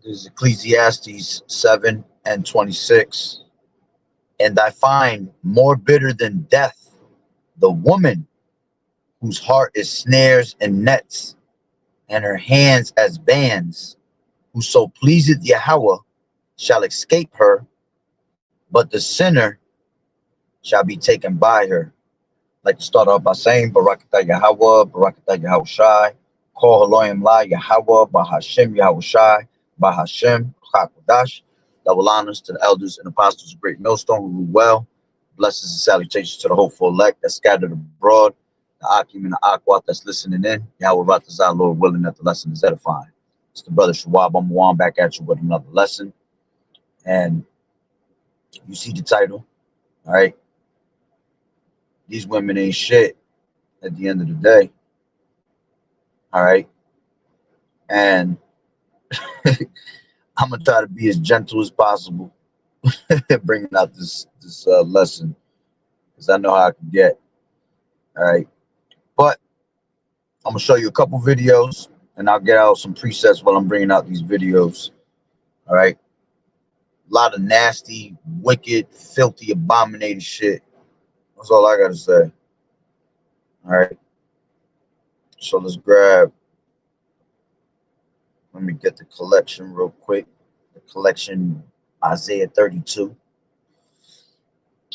This is Ecclesiastes 7:26. And I find more bitter than death the woman whose heart is snares and nets, and her hands as bands. Whoso pleaseth Yahweh shall escape her, but the sinner shall be taken by her. I'd like to start off by saying Barakatah Yahweh, Barakatah Yahushai, Kol Haloyim La Yahweh, Bahashem Yahushai, Bahashem Chakodash. Double honors to the elders and apostles of Great Millstone who rule well. Blessings and salutations to the hopeful elect that scattered abroad, the Akim and the Akwat that's listening in. Yahweh Ratazah, Lord willing that the lesson is edifying. It's the brother Shawab. I'm Juan back at you with another lesson. And you see the title, all right? These women ain't shit at the end of the day, all right? And I'm gonna try to be as gentle as possible bringing out this lesson, because I know how I can get, all right? But I'm gonna show you a couple videos, and I'll get out some presets while I'm bringing out these videos, all right? A lot of nasty, wicked, filthy, abominated shit. That's all I gotta say. All right. So let's grab. Let me get the collection real quick. The collection Isaiah 32.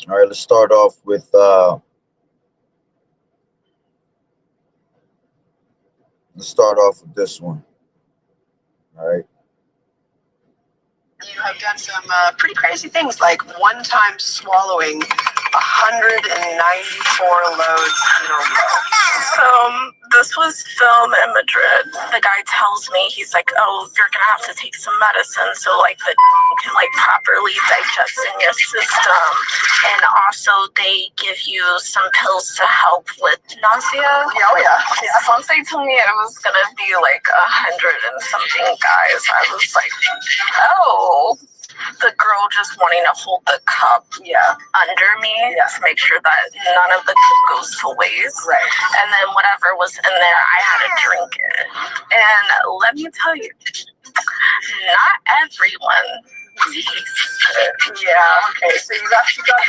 All right. Let's start off with this one. All right. You have done some pretty crazy things, like one time swallowing 194 loads in a row. So this was filmed in Madrid. The guy tells me, he's like, oh, you're gonna have to take some medicine so like the can like properly digest in your system, and also they give you some pills to help with nausea. Yeah, oh yeah. Once they told me it was gonna be like 100 and something guys, I was like, oh. The girl just wanting to hold the cup under me to make sure that none of the cup goes to waste. Right. And then whatever was in there, I had to drink it. And let me tell you, not everyone tastes it. Yeah, okay. So you actually got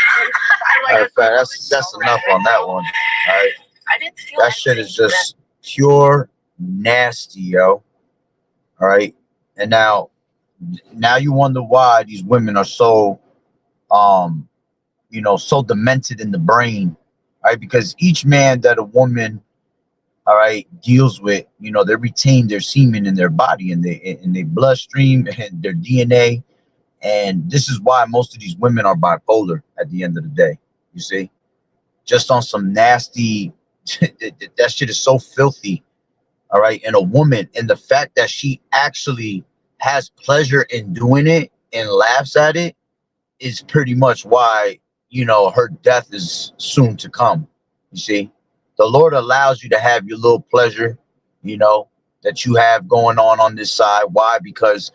All right, that's enough on that one. All right. I didn't feel that shit is just pure nasty, yo. All right. And now you wonder why these women are so so demented in the brain, right? Because each man that a woman, all right, deals with, they retain their semen in their body and their bloodstream and their DNA. And this is why most of these women are bipolar at the end of the day. You see, just on some nasty that shit is so filthy, all right? And a woman, and the fact that she actually has pleasure in doing it and laughs at it is pretty much why, her death is soon to come. You see, the Lord allows you to have your little pleasure, that you have going on this side. Why? Because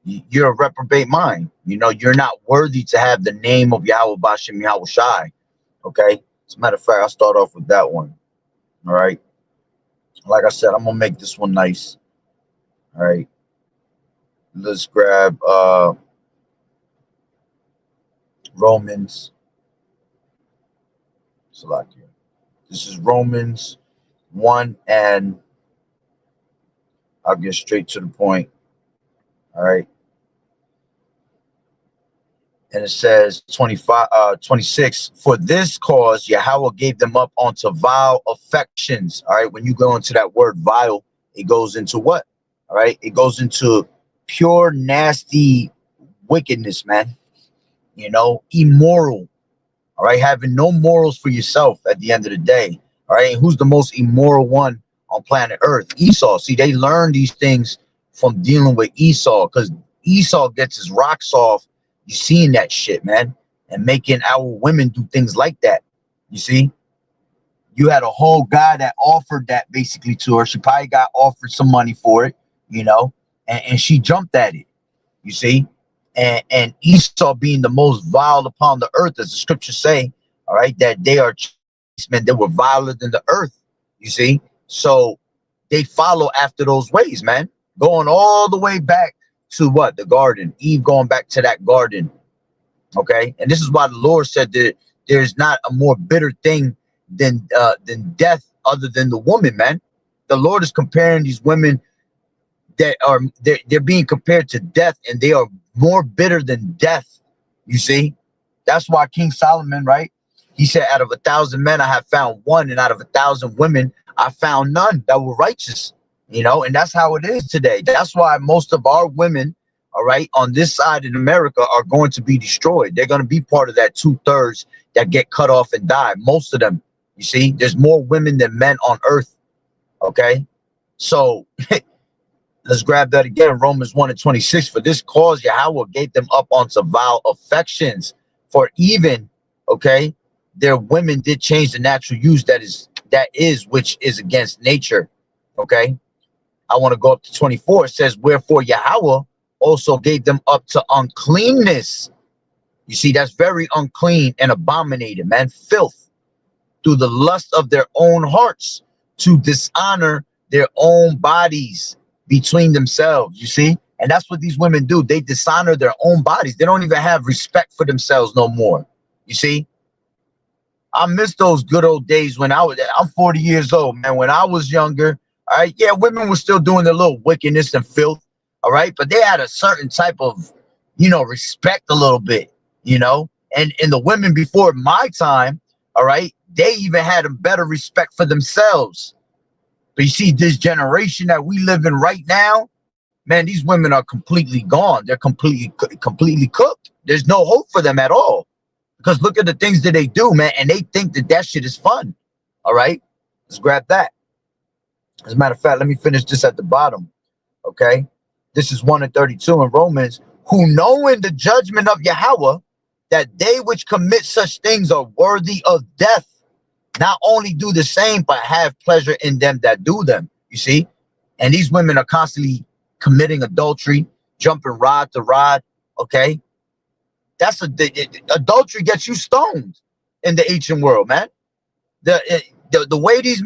you're a reprobate mind. You're not worthy to have the name of Yahweh Bashem Yahushai. Okay. As a matter of fact, I'll start off with that one. All right. Like I said, I'm gonna make this one nice. All right. Let's grab Romans. Select here. This is Romans 1, and I'll get straight to the point. All right. And it says 26, for this cause Yahweh gave them up onto vile affections. All right. When you go into that word vile, it goes into what? All right. It goes into pure, nasty wickedness, man. Immoral. All right. Having no morals for yourself at the end of the day. All right. And who's the most immoral one on planet Earth? Esau. See, they learned these things from dealing with Esau, because Esau gets his rocks off. You seeing that shit, man, and making our women do things like that. You see, you had a whole guy that offered that basically to her. She probably got offered some money for it, and she jumped at it. You see, and Esau being the most vile upon the earth, as the scriptures say, all right, that they are men that were viler than the earth. You see, so they follow after those ways, man, going all the way back to what? The garden. Eve going back to that garden. Okay. And this is why the Lord said that there's not a more bitter thing than death other than the woman, man. The Lord is comparing these women that are they're being compared to death, and they are more bitter than death. You see, that's why King Solomon, right? He said, out of 1,000 men, I have found one, and out of 1,000 women, I found none that were righteous. You know, and that's how it is today. That's why most of our women, all right, on this side in America are going to be destroyed. They're going to be part of that 2/3 that get cut off and die. Most of them, you see, there's more women than men on earth. Okay, so let's grab that again. Romans 1:26. For this cause Yahweh gave them up unto vile affections. For even, okay, their women did change the natural use that is which is against nature. Okay. I want to go up to 24. It says, wherefore Yahweh also gave them up to uncleanness. You see, that's very unclean and abominated, man. Filth, through the lust of their own hearts, to dishonor their own bodies between themselves. You see, and that's what these women do. They dishonor their own bodies. They don't even have respect for themselves no more. You see, I miss those good old days when I'm 40 years old, man. When I was younger, all right, yeah, women were still doing their little wickedness and filth, all right, but they had a certain type of, you know, respect a little bit, you know, and the women before my time, all right, they even had a better respect for themselves. But you see, this generation that we live in right now, man, these women are completely gone. They're completely cooked. There's no hope for them at all. Because look at the things that they do, man, and they think that that shit is fun. All right, let's grab that. As a matter of fact, let me finish this at the bottom. Okay, this is 1:32 in Romans. Who knowing the judgment of Yahweh, that they which commit such things are worthy of death, not only do the same, but have pleasure in them that do them. You see, and these women are constantly committing adultery, jumping rod to rod. Okay. Adultery gets you stoned in the ancient world, man. The way these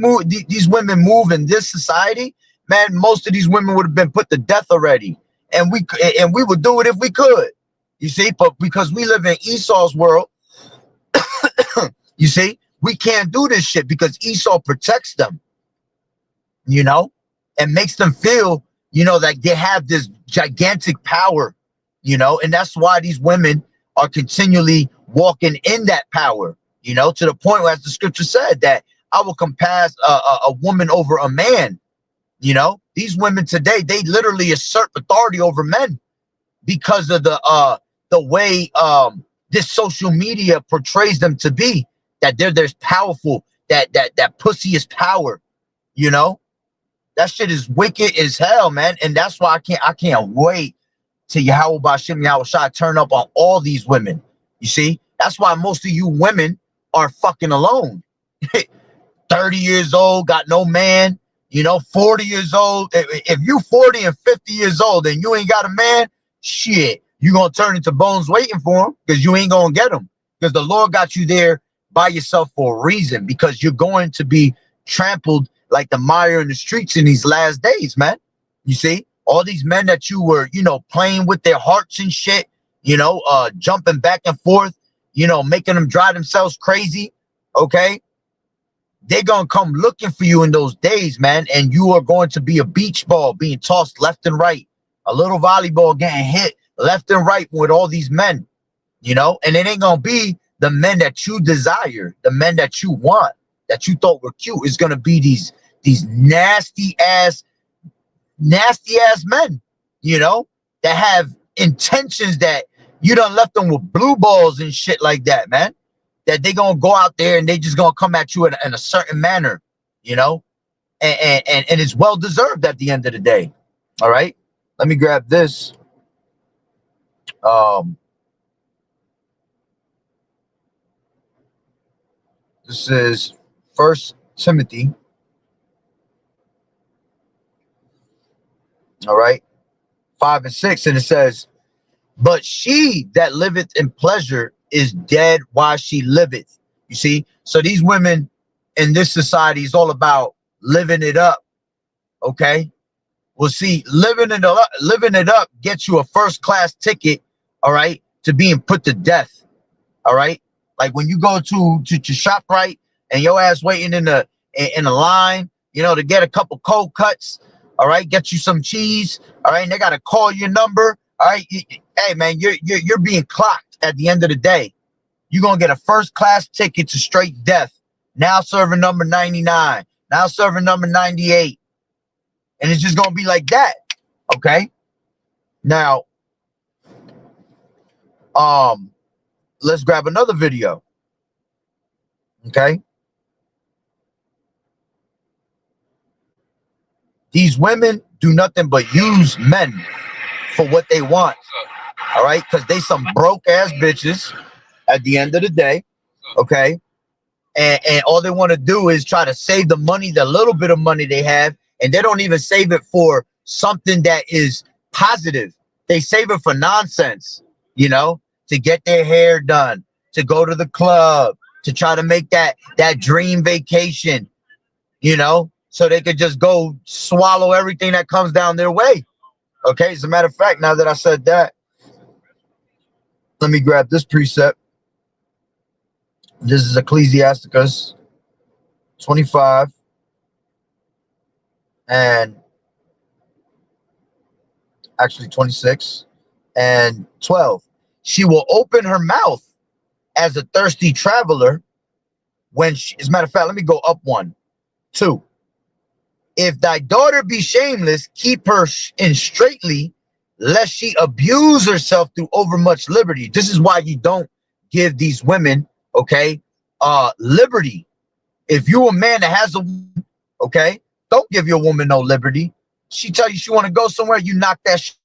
women move in this society, man, most of these women would have been put to death already, and we would do it if we could. You see, but because we live in Esau's world, you see, we can't do this shit because Esau protects them, you know, and makes them feel, you know, that they have this gigantic power, you know, and that's why these women are continually walking in that power, you know, to the point where, as the scripture said, that I will compass a woman over a man. You know, these women today, they literally assert authority over men because of the way this social media portrays them to be, that there's powerful, that pussy is power, you know. That shit is wicked as hell, man. And that's why I can't wait to Yahweh Bashim Yahweh Shai turn up on all these women. You see, that's why most of you women are fucking alone. 30 years old, got no man, you know, 40 years old. If you 40 and 50 years old and you ain't got a man, shit, you gonna turn into bones waiting for him, because you ain't gonna get him, because the Lord got you there by yourself for a reason, because you're going to be trampled like the mire in the streets in these last days, man. You see, all these men that you were, you know, playing with their hearts and shit, you know, jumping back and forth, you know, making them drive themselves crazy. Okay. They're going to come looking for you in those days, man. And you are going to be a beach ball being tossed left and right. A little volleyball getting hit left and right with all these men, you know. And it ain't going to be the men that you desire, the men that you want, that you thought were cute. It's going to be these nasty ass men, you know, that have intentions that you done left them with blue balls and shit like that, man. That they gonna go out there and they just gonna come at you in a certain manner, you know, and it's well deserved at the end of the day. All right, let me grab this. This is 1 Timothy. All right, 5 and 6, and it says, "But she that liveth in pleasure is dead while she liveth." You see, so these women in this society is all about living it up. Okay, Well, see, living it up gets you a first class ticket, all right, to being put to death, all right. Like when you go to ShopRite and your ass waiting in the line, you know, to get a couple cold cuts, all right, get you some cheese, all right, and they gotta call your number, all right. Hey man, you're being clocked at the end of the day. You're gonna get a first class ticket to straight death. Now serving number 99, now serving number 98. And it's just gonna be like that. Okay. Now, let's grab another video. Okay. These women do nothing but use men for what they want. All right, because they some broke ass bitches at the end of the day. Okay. And all they want to do is try to save the money, the little bit of money they have, and they don't even save it for something that is positive. They save it for nonsense, you know, to get their hair done, to go to the club, to try to make that dream vacation, you know, so they could just go swallow everything that comes down their way. Okay, as a matter of fact, now that I said that, let me grab this precept. This is Ecclesiasticus 25 and actually 26 and 12. She will open her mouth as a thirsty traveler when she, as a matter of fact, let me go up one. 2. If thy daughter be shameless, keep her in straitly, lest she abuse herself through overmuch liberty. This is why you don't give these women, okay, liberty. If you a man that has a woman, okay, don't give your woman no liberty. She tell you she want to go somewhere, you knock that shit.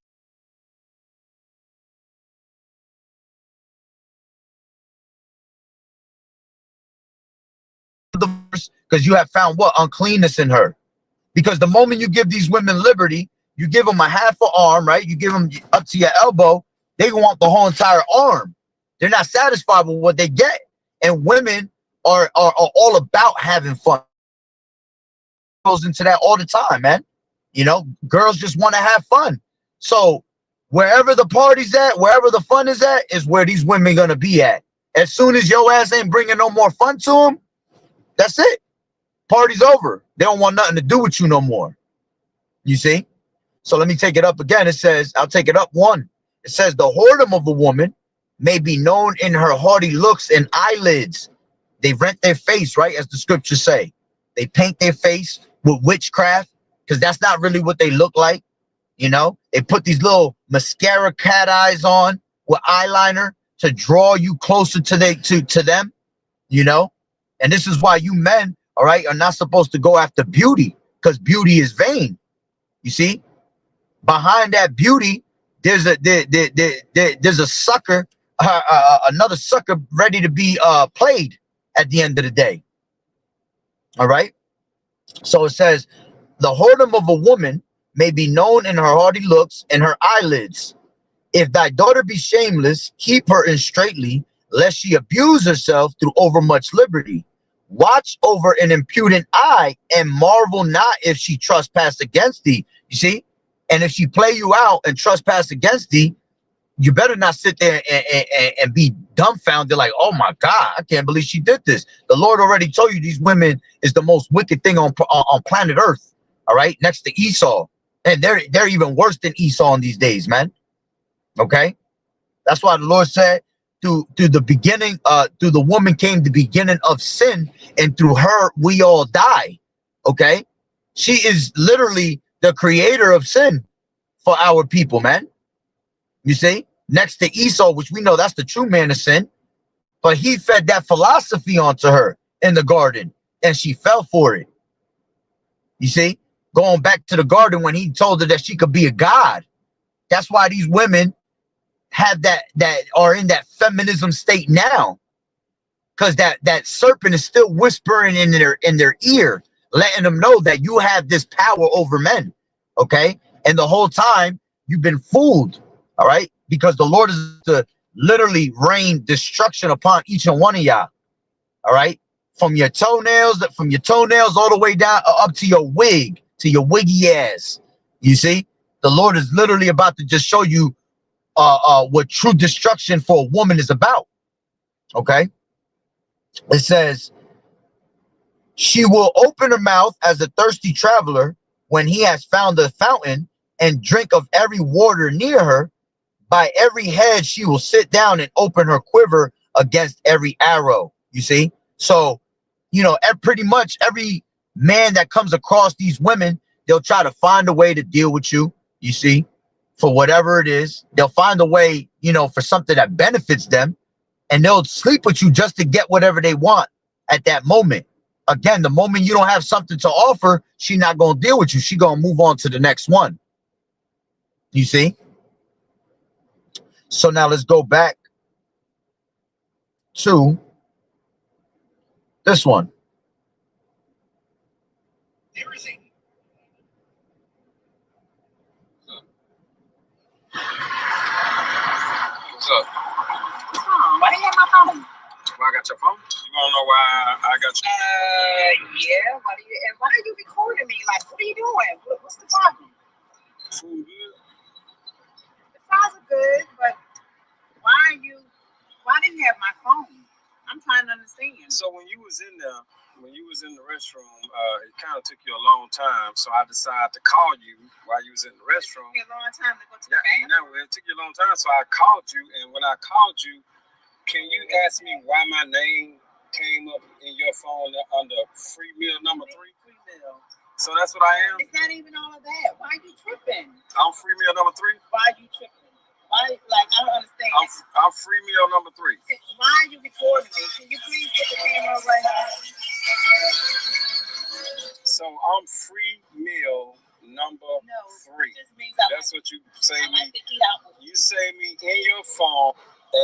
Because you have found what? Uncleanness in her. Because the moment you give these women liberty, you give them a half an arm, right? You give them up to your elbow, they want the whole entire arm. They're not satisfied with what they get. And women are all about having fun. Goes into that all the time, man. You know, girls just want to have fun. So wherever the party's at, wherever the fun is at, is where these women gonna be at. As soon as your ass ain't bringing no more fun to them, that's it. Party's over. They don't want nothing to do with you no more. You see? So let me take it up again. It says, I'll take it up 1. It says, the whoredom of a woman may be known in her haughty looks and eyelids. They rent their face, right? As the scriptures say. They paint their face with witchcraft because that's not really what they look like. You know, they put these little mascara cat eyes on with eyeliner to draw you closer to them, you know? And this is why you men, all right, are not supposed to go after beauty, because beauty is vain. You see, behind that beauty, there's a sucker, another sucker ready to be played at the end of the day. All right. So it says, the whoredom of a woman may be known in her haughty looks and her eyelids. If thy daughter be shameless, keep her in straitly, lest she abuse herself through overmuch liberty. Watch over an impudent eye and marvel not if she trespass against thee. You see? And if she play you out and trespass against thee, you better not sit there and be dumbfounded like, oh my God, I can't believe she did this. The Lord already told you these women is the most wicked thing on planet Earth. All right, next to Esau. And they're even worse than Esau in these days, man. Okay? That's why the Lord said, through the beginning, through the woman came the beginning of sin, and through her we all die. Okay? She is literally the creator of sin for our people, man. You see? Next to Esau, which we know that's the true man of sin, but he fed that philosophy onto her in the garden, and she fell for it. You see? Going back to the garden when he told her that she could be a god. That's why these women have that are in that feminism state now, because that serpent is still whispering in their ear, letting them know that you have this power over men. Okay? And the whole time you've been fooled. All right, because the Lord is to literally rain destruction upon each and one of y'all. All right, from your toenails all the way down up to your wig, to your wiggy ass. You see, the Lord is literally about to just show you what true destruction for a woman is about. Okay, it says, she will open her mouth as a thirsty traveler when he has found a fountain, and drink of every water near her. By every head she will sit down and open her quiver against every arrow. You see? So, you know, pretty much every man that comes across these women, they'll try to find a way to deal with you, you see, for whatever it is. They'll find a way, you know, for something that benefits them, and they'll sleep with you just to get whatever they want at that moment. Again, the moment you don't have something to offer, she's not going to deal with you. She's going to move on to the next one. You see? So now let's go back to this one. What's up? Why do you have my phone? Why I got your phone? You wanna know why I got your Yeah. Why are you recording me? Like, what are you doing? What's the problem? food good? The fries are good, but why do you have my phone? I'm trying to understand. So when you was in there, when you was in the restroom, it kind of took you a long time. So I decided to call you while you was in the restroom. It took me a long time to go to the bathroom. No, it took you a long time. So I called you, and when I called you, can you ask me why my name came up in your phone under free meal number 3? Free meal. So that's what I am? It's not even all of that. Why are you tripping? I'm free meal number 3? Why are you tripping? Why, like, I don't understand. I'm free meal number 3. Why are you recording me? Can you please put the camera right now? So I'm free meal number 3. Just means that's what you say I me. like to eat out with you say me in your phone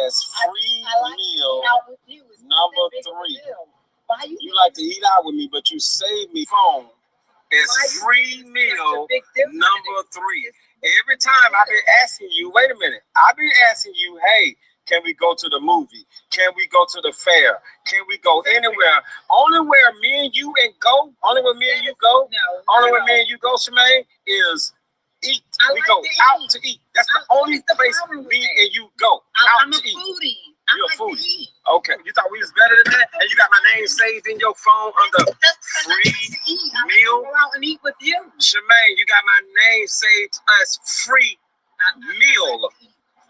as free meal number 3. Why you like to eat out with me, but you save me phone as free meal number 3. Every time I've been asking you, wait a minute, I've been asking you, hey, can we go to the movie? Can we go to the fair? Can we go anywhere? Only where me and you go, only where me and you go, Shemaine, is eat. We go out to eat. That's the only place me and you go out to eat. Foodie. You're a foodie. Okay. You thought we was better than that? And you got my name saved in your phone under free meal? Go out and eat with you. Shemaine, you got my name saved as free meal.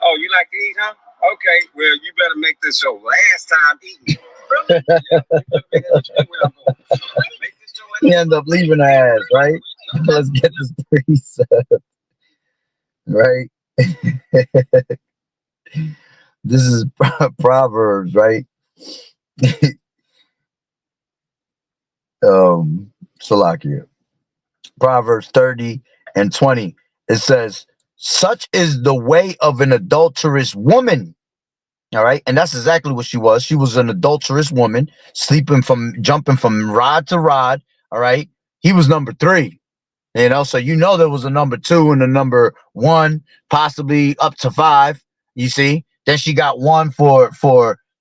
Oh, you like to eat, huh? Okay. Well, you better make this your last time eating. He end up leaving her ass, right? Let's get this precept, right? This is Proverbs, right? Salakia. Proverbs 30 and 20. It says, such is the way of an adulterous woman. All right. And that's exactly what she was. She was an adulterous woman, jumping from rod to rod. All right. He was number 3. You know, so you know there was a number 2 and a number 1, possibly up to 5. You see, then she got 1 for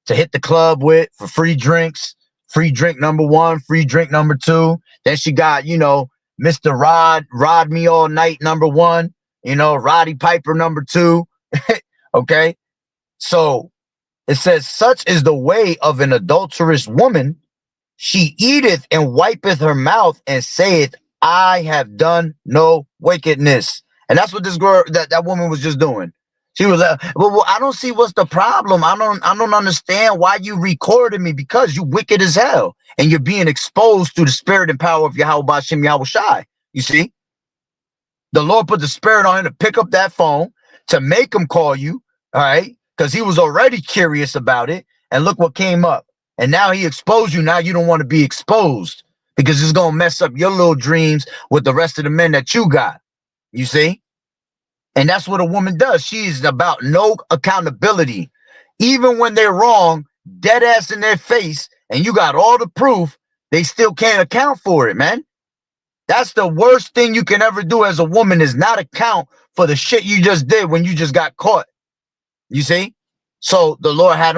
to hit the club with for free drinks, free drink number 1, free drink number 2. Then she got, you know, Mr. Rod me all night number 1, you know, Roddy Piper number 2. Okay, so it says, such is the way of an adulterous woman. She eateth and wipeth her mouth and saith, I have done no wickedness. And that's what this girl, that woman was just doing. She was like, well, I don't see what's the problem. I don't understand why you recorded me, because you wicked as hell. And you're being exposed to the spirit and power of YAHAWAH'S. You see? The Lord put the spirit on him to pick up that phone, to make him call you, all right? Because he was already curious about it. And look what came up. And now he exposed you. Now you don't want to be exposed, because it's going to mess up your little dreams with the rest of the men that you got. You see? And that's what a woman does. She's about no accountability. Even when they're wrong, dead ass in their face, and you got all the proof, they still can't account for it, man. That's the worst thing you can ever do as a woman, is not account for the shit you just did when you just got caught. You see? So the Lord had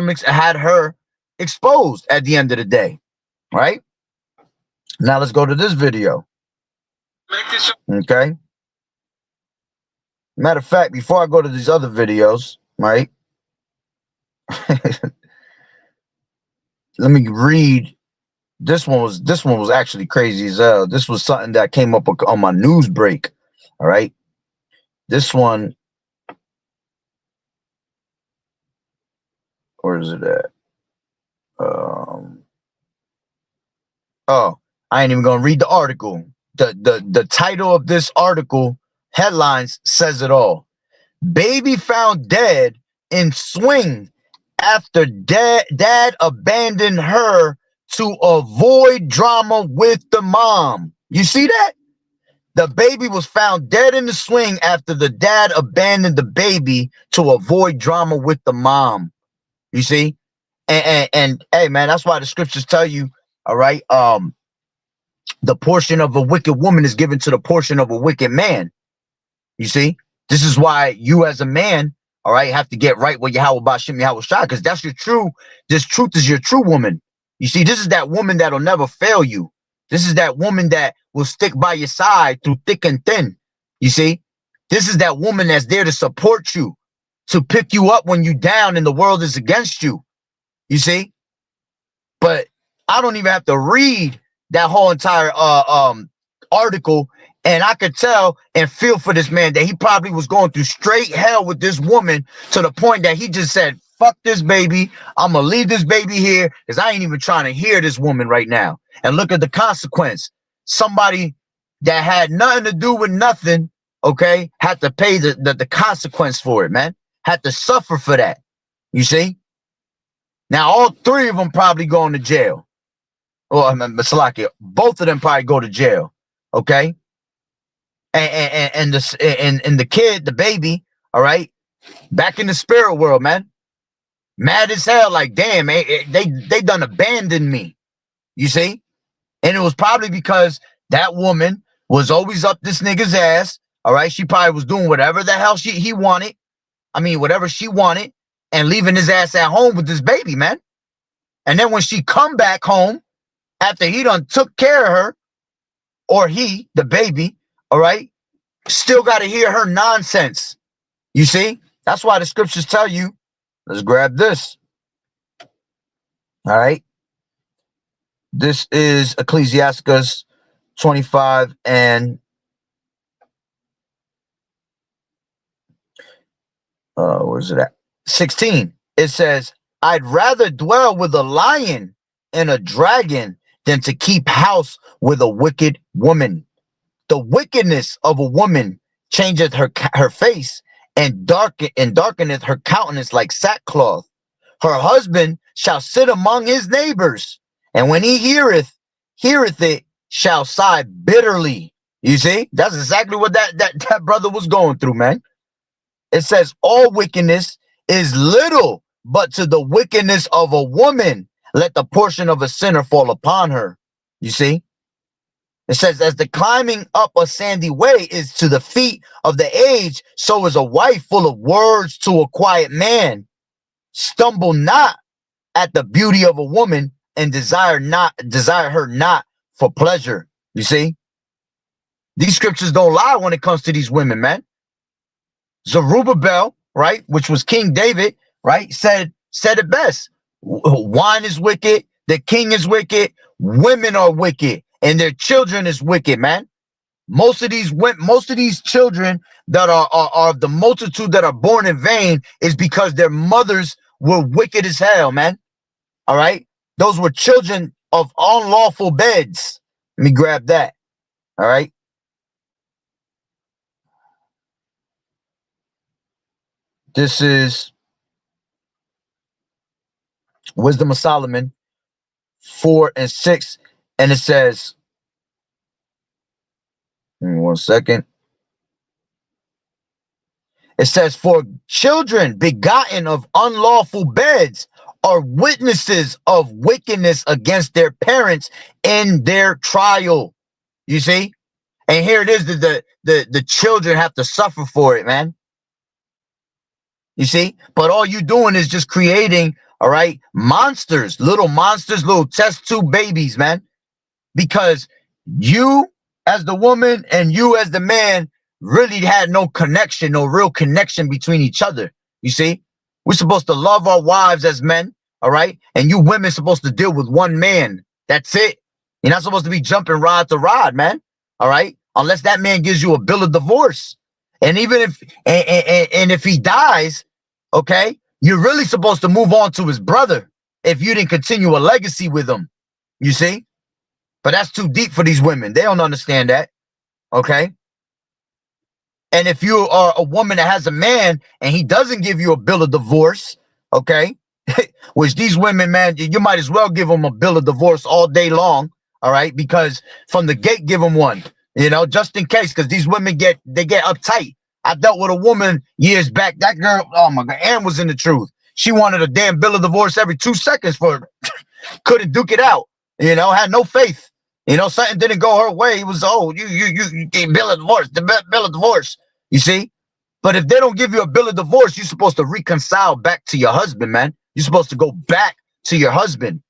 her exposed at the end of the day, right? Now let's go to this video. Okay. Matter of fact, before I go to these other videos, right? Let me read. This one was actually crazy as hell. This was something that came up on my news break. All right. This one, where is it at? Oh, I ain't even gonna read the article. The title of this article headlines says it all. Baby found dead in swing after dad abandoned her to avoid drama with the mom. You see that? The baby was found dead in the swing after the dad abandoned the baby to avoid drama with the mom. You see? And hey man, that's why the scriptures tell you, all right, the portion of a wicked woman is given to the portion of a wicked man. You see? This is why you as a man, all right, have to get right with YAHAWAH'S, because that's your true, this truth is your true woman. You see, this is that woman that'll never fail you. This is that woman that will stick by your side through thick and thin. You see? This is that woman that's there to support you, to pick you up when you down and the world is against you. You see? But I don't even have to read that whole entire article, and I could tell and feel for this man that he probably was going through straight hell with this woman to the point that he just said, fuck this baby, I'm gonna leave this baby here because I ain't even trying to hear this woman right now. And look at the consequence. Somebody that had nothing to do with nothing, okay, had to pay the consequence for it, man. Had to suffer for that. You see? Now, all three of them probably going to jail. Well, Salaki, both of them probably go to jail. Okay. And the kid, the baby, all right, back in the spirit world, man. Mad as hell, like, damn, man, they done abandoned me. You see? And it was probably because that woman was always up this nigga's ass. All right. She probably was doing whatever the hell he wanted. I mean, whatever she wanted, and leaving his ass at home with this baby, man. And then when she come back home, after he done took care of her, or he, the baby, all right, still got to hear her nonsense. You see? That's why the scriptures tell you, let's grab this. All right. This is Ecclesiastes 25 and where's it at? 16. It says, I'd rather dwell with a lion and a dragon than to keep house with a wicked woman. The wickedness of a woman changeth her face and darkeneth her countenance like sackcloth. Her husband shall sit among his neighbors, and when he heareth it, shall sigh bitterly. You see, that's exactly what that brother was going through, man. It says all wickedness is little, but to the wickedness of a woman, let the portion of a sinner fall upon her. You see? It says, as the climbing up a sandy way is to the feet of the aged, so is a wife full of words to a quiet man. Stumble not at the beauty of a woman, and desire her not for pleasure. You see? These scriptures don't lie when it comes to these women, man. Zerubbabel, right, which was King David, right, said it best. Wine is wicked, the king is wicked, women are wicked, and their children is wicked, man. Most of these children that are of the multitude that are born in vain is because their mothers were wicked as hell, man. All right, those were children of unlawful beds. Let me grab that. All right. This is Wisdom of Solomon 4 and 6, and it says, give me 1 second. It says, for children begotten of unlawful beds are witnesses of wickedness against their parents in their trial. You see? And here it is that the children have to suffer for it, man. You see? But all you doing is just creating, all right, monsters, little test tube babies, man. Because you as the woman and you as the man really had no connection, no real connection between each other. You see, we're supposed to love our wives as men, all right? And you women supposed to deal with one man. That's it. You're not supposed to be jumping rod to rod, man. All right, unless that man gives you a bill of divorce, and even if and if he dies, okay, you're really supposed to move on to his brother if you didn't continue a legacy with him. You see, but that's too deep for these women. They don't understand that. Okay. And if you are a woman that has a man and he doesn't give you a bill of divorce, okay, which these women, man, you might as well give them a bill of divorce all day long, all right, because from the gate, give them one, just in case, because these women get uptight. I dealt with a woman years back. That girl, oh my God, Ann was in the truth. She wanted a damn bill of divorce every 2 seconds for couldn't duke it out, had no faith. Something didn't go her way. It was, oh, you gave bill of divorce, the bill of divorce. You see? But if they don't give you a bill of divorce, you're supposed to reconcile back to your husband, man. You're supposed to go back to your husband.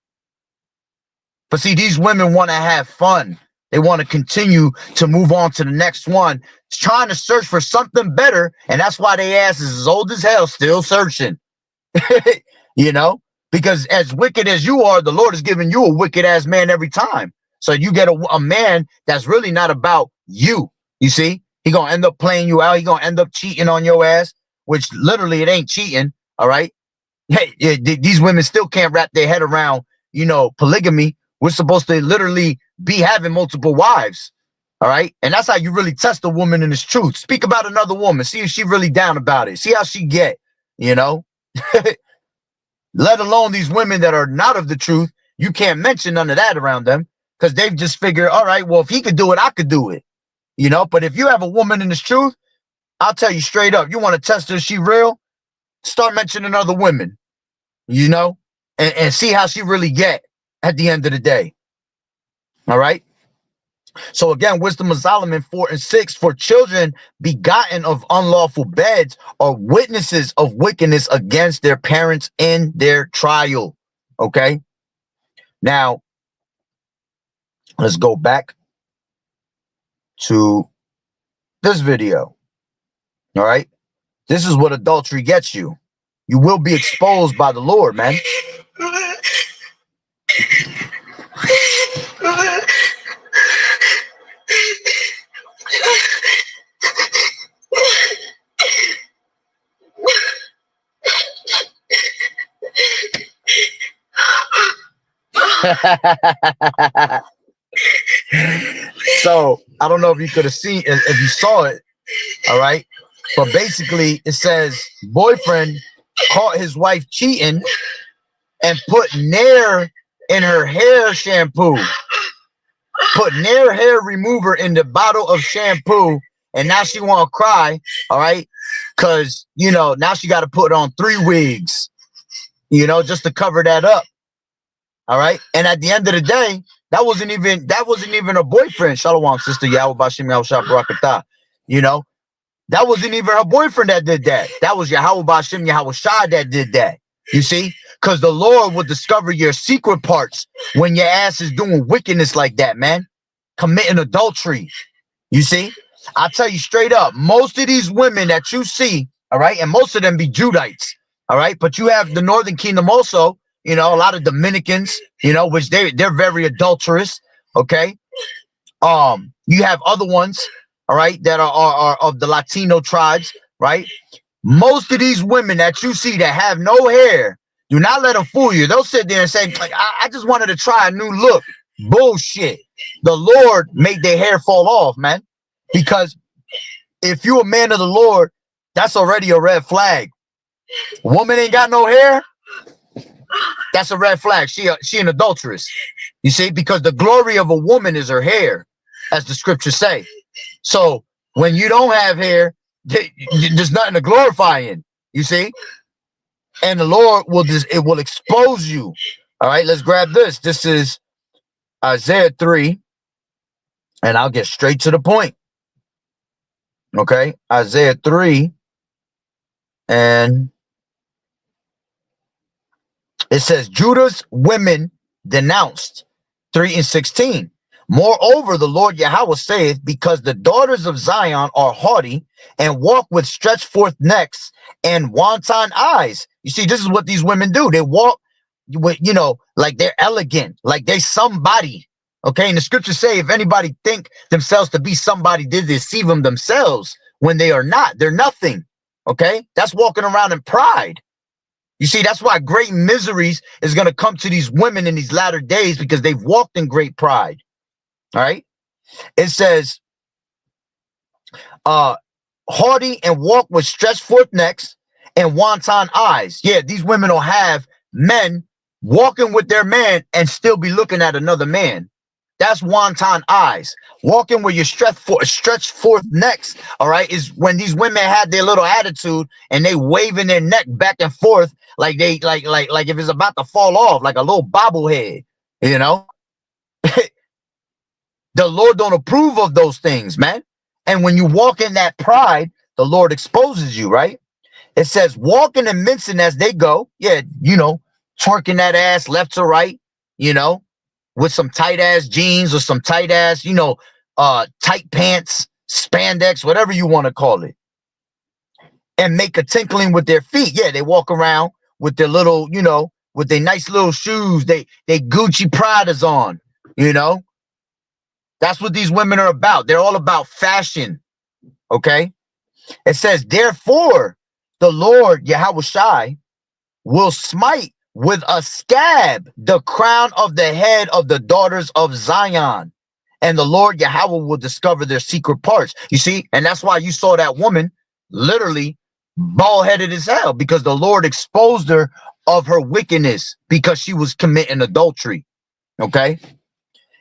But see, these women want to have fun. They want to continue to move on to the next one, trying to search for something better. And that's why they ass is as old as hell, still searching. Because as wicked as you are, the Lord is giving you a wicked ass man every time. So you get a man that's really not about you. You see, he gonna end up playing you out. He gonna end up cheating on your ass, which literally it ain't cheating. All right. Hey, these women still can't wrap their head around, polygamy. We're supposed to literally be having multiple wives. All right. And that's how you really test a woman in this truth. Speak about another woman. See if she really down about it. See how she get, let alone these women that are not of the truth. You can't mention none of that around them because they've just figured, all right, well, if he could do it, I could do it. But if you have a woman in this truth, I'll tell you straight up, you want to test her, is she real? Start mentioning other women, and see how she really get at the end of the day. All right. So again, Wisdom of Solomon 4 and 6, for children begotten of unlawful beds are witnesses of wickedness against their parents in their trial. Okay. Now, let's go back to this video. All right. This is what adultery gets you. You will be exposed by the Lord, man. So I don't know if you could have seen, if you saw it, all right, but basically it says boyfriend caught his wife cheating and put Nair in her hair shampoo, put Nair hair remover in the bottle of shampoo, and now she want to cry, all right, because now she got to put on 3 wigs, just to cover that up. All right. And at the end of the day, that wasn't even her boyfriend. Shalom, sister YAHAWAH'S, that wasn't even her boyfriend that did that. That was YAHAWAH'S that did that. You see, because the Lord will discover your secret parts when your ass is doing wickedness like that, man, committing adultery. You see, I'll tell you straight up, most of these women that you see, all right, and most of them be Judites, all right, but you have the Northern Kingdom also. A lot of Dominicans, which they're very adulterous. Okay. You have other ones, all right, that are of the Latino tribes, right? Most of these women that you see that have no hair, do not let them fool you. They'll sit there and say, like, I just wanted to try a new look. Bullshit. The Lord made their hair fall off, man. Because if you're a man of the Lord, that's already a red flag. Woman ain't got no hair, that's a red flag. She an adulteress. You see, because the glory of a woman is her hair, as the scriptures say. So when you don't have hair, there's nothing to glorify in. You see, and the Lord will expose you. All right, let's grab this. This is Isaiah 3, and I'll get straight to the point. Okay, Isaiah 3, and it says Judah's women denounced 3 and 16. Moreover, the Lord Yahweh saith, because the daughters of Zion are haughty and walk with stretched forth necks and wanton eyes. You see, this is what these women do. They walk with, like they're elegant, like they somebody. Okay, and the scriptures say, if anybody think themselves to be somebody, they deceive them themselves when they are not. They're nothing. Okay, that's walking around in pride. You see, that's why great miseries is going to come to these women in these latter days, because they've walked in great pride. All right. It says, haughty and walk with stretched forth necks and wanton eyes. Yeah, these women will have men walking with their man and still be looking at another man. That's wanton eyes. Walking with your stretched forth necks, all right, is when these women had their little attitude and they waving their neck back and forth like they like if it's about to fall off, like a little bobblehead, you know. The Lord don't approve of those things, man. And when you walk in that pride, the Lord exposes you, right? It says, walking and mincing as they go. Yeah, twerking that ass left to right, with some tight ass jeans or some tight ass, tight pants, spandex, whatever you want to call it. And make a tinkling with their feet. Yeah, they walk around with their little, with their nice little shoes. They Gucci Pradas on, That's what these women are about. They're all about fashion. Okay. It says, therefore, the Lord Yahawah will smite with a scab the crown of the head of the daughters of Zion. And the Lord Yahweh will discover their secret parts. You see, and that's why you saw that woman literally bald-headed as hell, because the Lord exposed her of her wickedness because she was committing adultery. Okay.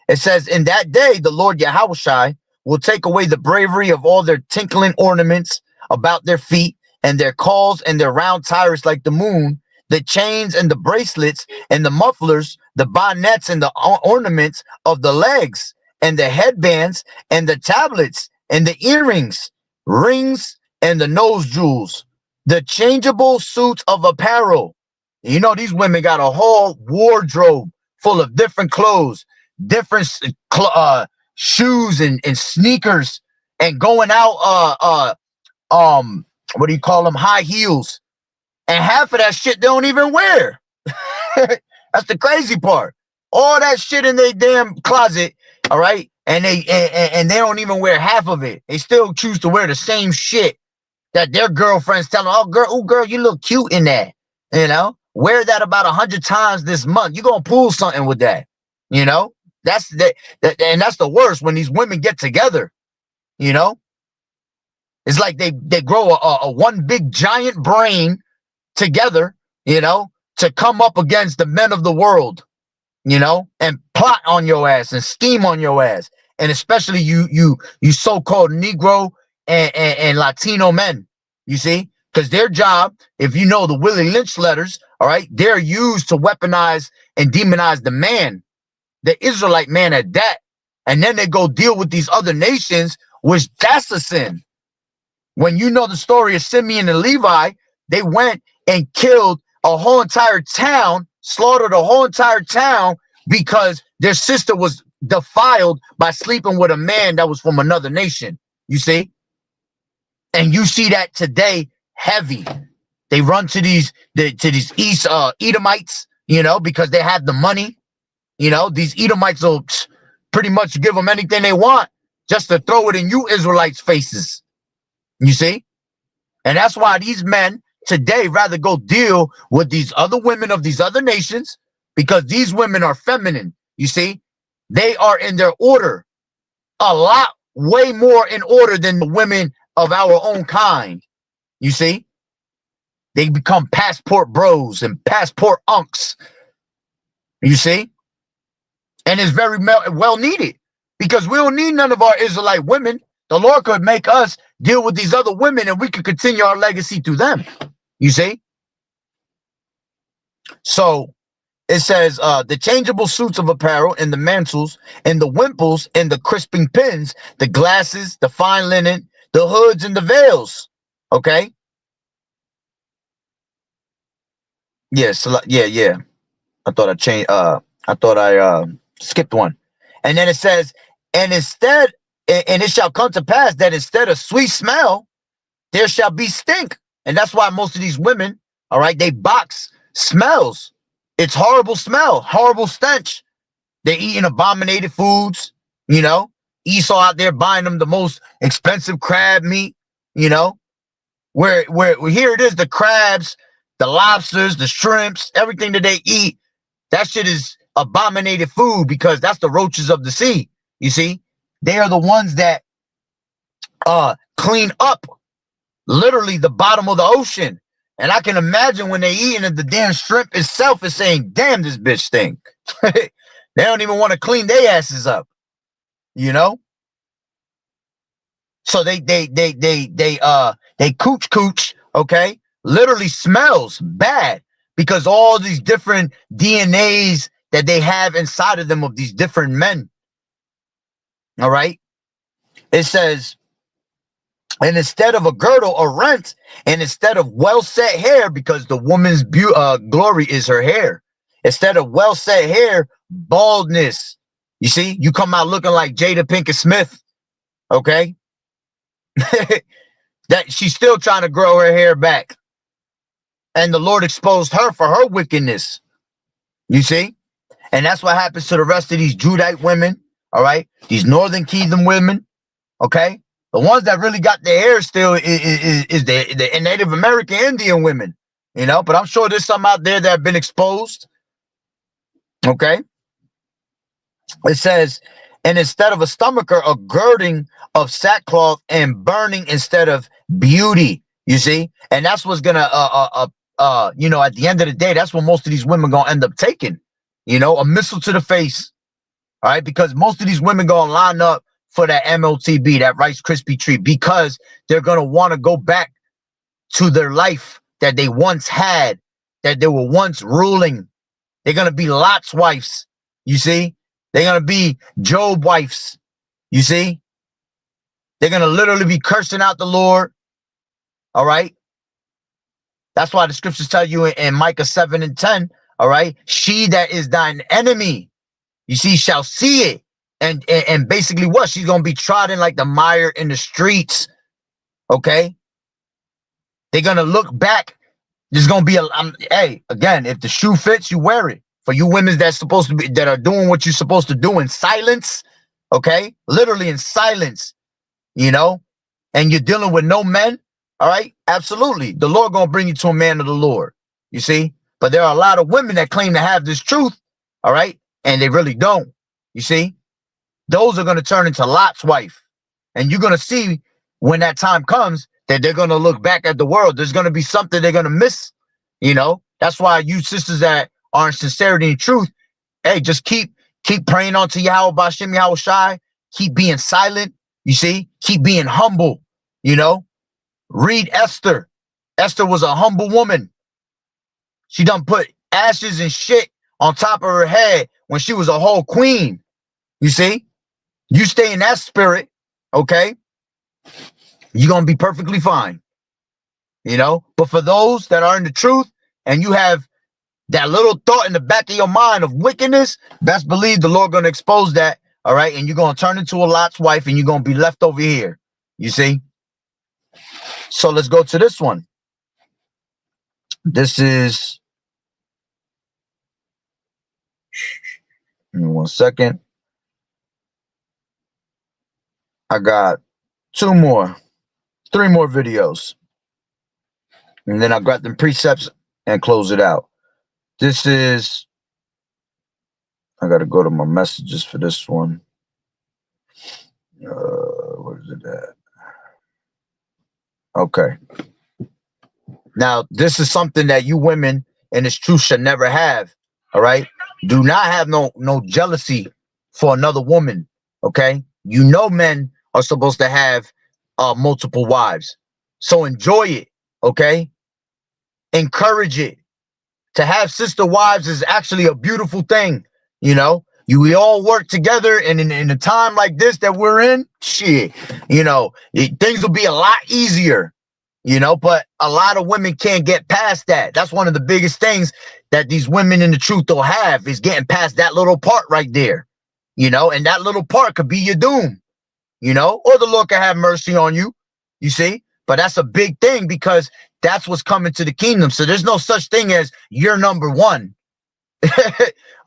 It says, in that day, the Lord Yahweh will take away the bravery of all their tinkling ornaments about their feet, and their calls and their round tires like the moon, the chains and the bracelets and the mufflers, the bonnets and the ornaments of the legs, and the headbands and the tablets and the earrings, rings and the nose jewels, the changeable suits of apparel. These women got a whole wardrobe full of different clothes, different shoes and sneakers, and going out what do you call them, high heels, and half of that shit they don't even wear. That's the crazy part. All that shit in their damn closet, all right, and they don't even wear half of it. They still choose to wear the same shit that their girlfriends tell them, oh girl, you look cute in that. Wear that about 100 times this month. You're gonna pull something with that. That's and that's the worst, when these women get together. It's like they grow a one big giant brain together, to come up against the men of the world, and plot on your ass and scheme on your ass. And especially you so-called Negro and Latino men, you see, because their job, if you know the Willie Lynch letters, all right, they're used to weaponize and demonize the man, the Israelite man at that. And then they go deal with these other nations, which that's a sin. When you know the story of Simeon and Levi, they went and killed a whole entire town, slaughtered a whole entire town, because their sister was defiled by sleeping with a man that was from another nation. You see? And you see that today heavy. They run to these East Edomites, because they have the money. These Edomites will pretty much give them anything they want just to throw it in you Israelites' faces. You see? And that's why these men today rather go deal with these other women of these other nations, because these women are feminine. You see? They are in their order a lot, way more in order than the women of our own kind. You see? They become passport bros and passport unks. You see? And it's very well needed, because we don't need none of our Israelite women. The Lord could make us deal with these other women, and we could continue our legacy through them. You see? So it says, the changeable suits of apparel, and the mantles, and the wimples, and the crisping pins, the glasses, the fine linen, the hoods, and the veils. Okay? Yes, yeah. I thought I changed. I thought I skipped one. And then it says, and instead, and it shall come to pass that instead of sweet smell, there shall be stink. And that's why most of these women, all right, they box smells. It's horrible smell, horrible stench. They're eating abominated foods, you know. Esau out there buying them the most expensive crab meat, you know. Where here it is, the crabs, the lobsters, the shrimps, everything that they eat, that shit is abominated food because that's the roaches of the sea. You see, they are the ones that clean up literally the bottom of the ocean. And I can imagine when they eating it, the damn shrimp itself is saying, damn, this bitch stink. They don't even want to clean their asses up, you know? So they cooch, okay? Literally smells bad because all these different DNAs that they have inside of them of these different men. All right? It says, and instead of a girdle, a rent, and instead of well set hair, because the woman's glory is her hair. Instead of well set hair, baldness. You see, you come out looking like Jada Pinkett Smith, okay? That she's still trying to grow her hair back. And the Lord exposed her for her wickedness. You see? And that's what happens to the rest of these Judite women, all right? These Northern Kingdom women, okay? The ones that really got their hair still is the Native American Indian women, you know? But I'm sure there's some out there that have been exposed, okay? It says, and instead of a stomacher, a girding of sackcloth and burning instead of beauty, you see? And that's what's gonna, you know, at the end of the day, that's what most of these women gonna end up taking, you know, a missile to the face, all right? Because most of these women gonna line up for that MLTB, that Rice Krispie treat, because they're gonna want to go back to their life that they once had, that they were once ruling. They're gonna be Lot's wives, you see? They're gonna be Job wives, you see? They're gonna literally be cursing out the Lord, all right? That's why the scriptures tell you in Micah 7 and 10, all right? She that is thine enemy, you see, shall see it. And basically what? She's going to be trodden like the mire in the streets, okay? They're going to look back. There's going to be hey, again, if the shoe fits, you wear it. For you women that's supposed to be, that are doing what you're supposed to do in silence, okay? Literally in silence, you know? And you're dealing with no men, all right? Absolutely. The Lord going to bring you to a man of the Lord, you see? But there are a lot of women that claim to have this truth, all right? And they really don't, you see? Those are going to turn into Lot's wife. And you're going to see when that time comes that they're going to look back at the world. There's going to be something they're going to miss, you know? That's why you sisters that are in sincerity and truth, hey, just keep praying on to Yahweh B'Shem Yahweh Shai. Keep being silent, you see? Keep being humble, you know? Read Esther. Esther was a humble woman. She done put ashes and shit on top of her head when she was a whole queen, you see? You stay in that spirit, okay? You're going to be perfectly fine, you know? But for those that are in the truth and you have that little thought in the back of your mind of wickedness, best believe the Lord going to expose that, all right? And you're going to turn into a Lot's wife and you're going to be left over here, you see? So let's go to this one. This is, give me 1 second. I got 3 more videos. And then I got them precepts and close it out. This is, I got to go to my messages for this one. Where is it at? Okay. Now, this is something that you women in this truth should never have. All right. Do not have no jealousy for another woman. Okay. You know, men are supposed to have multiple wives. So enjoy it. Okay. Encourage it. To have sister wives is actually a beautiful thing. You know, we all work together, and in a time like this that we're in, shit, you know, things will be a lot easier. You know, but a lot of women can't get past that. That's one of the biggest things that these women in the truth don't have, is getting past that little part right there. you know, and that little part could be your doom, you know, or the Lord can have mercy on you, you see. But that's a big thing because that's what's coming to the kingdom. So there's no such thing as you're number one.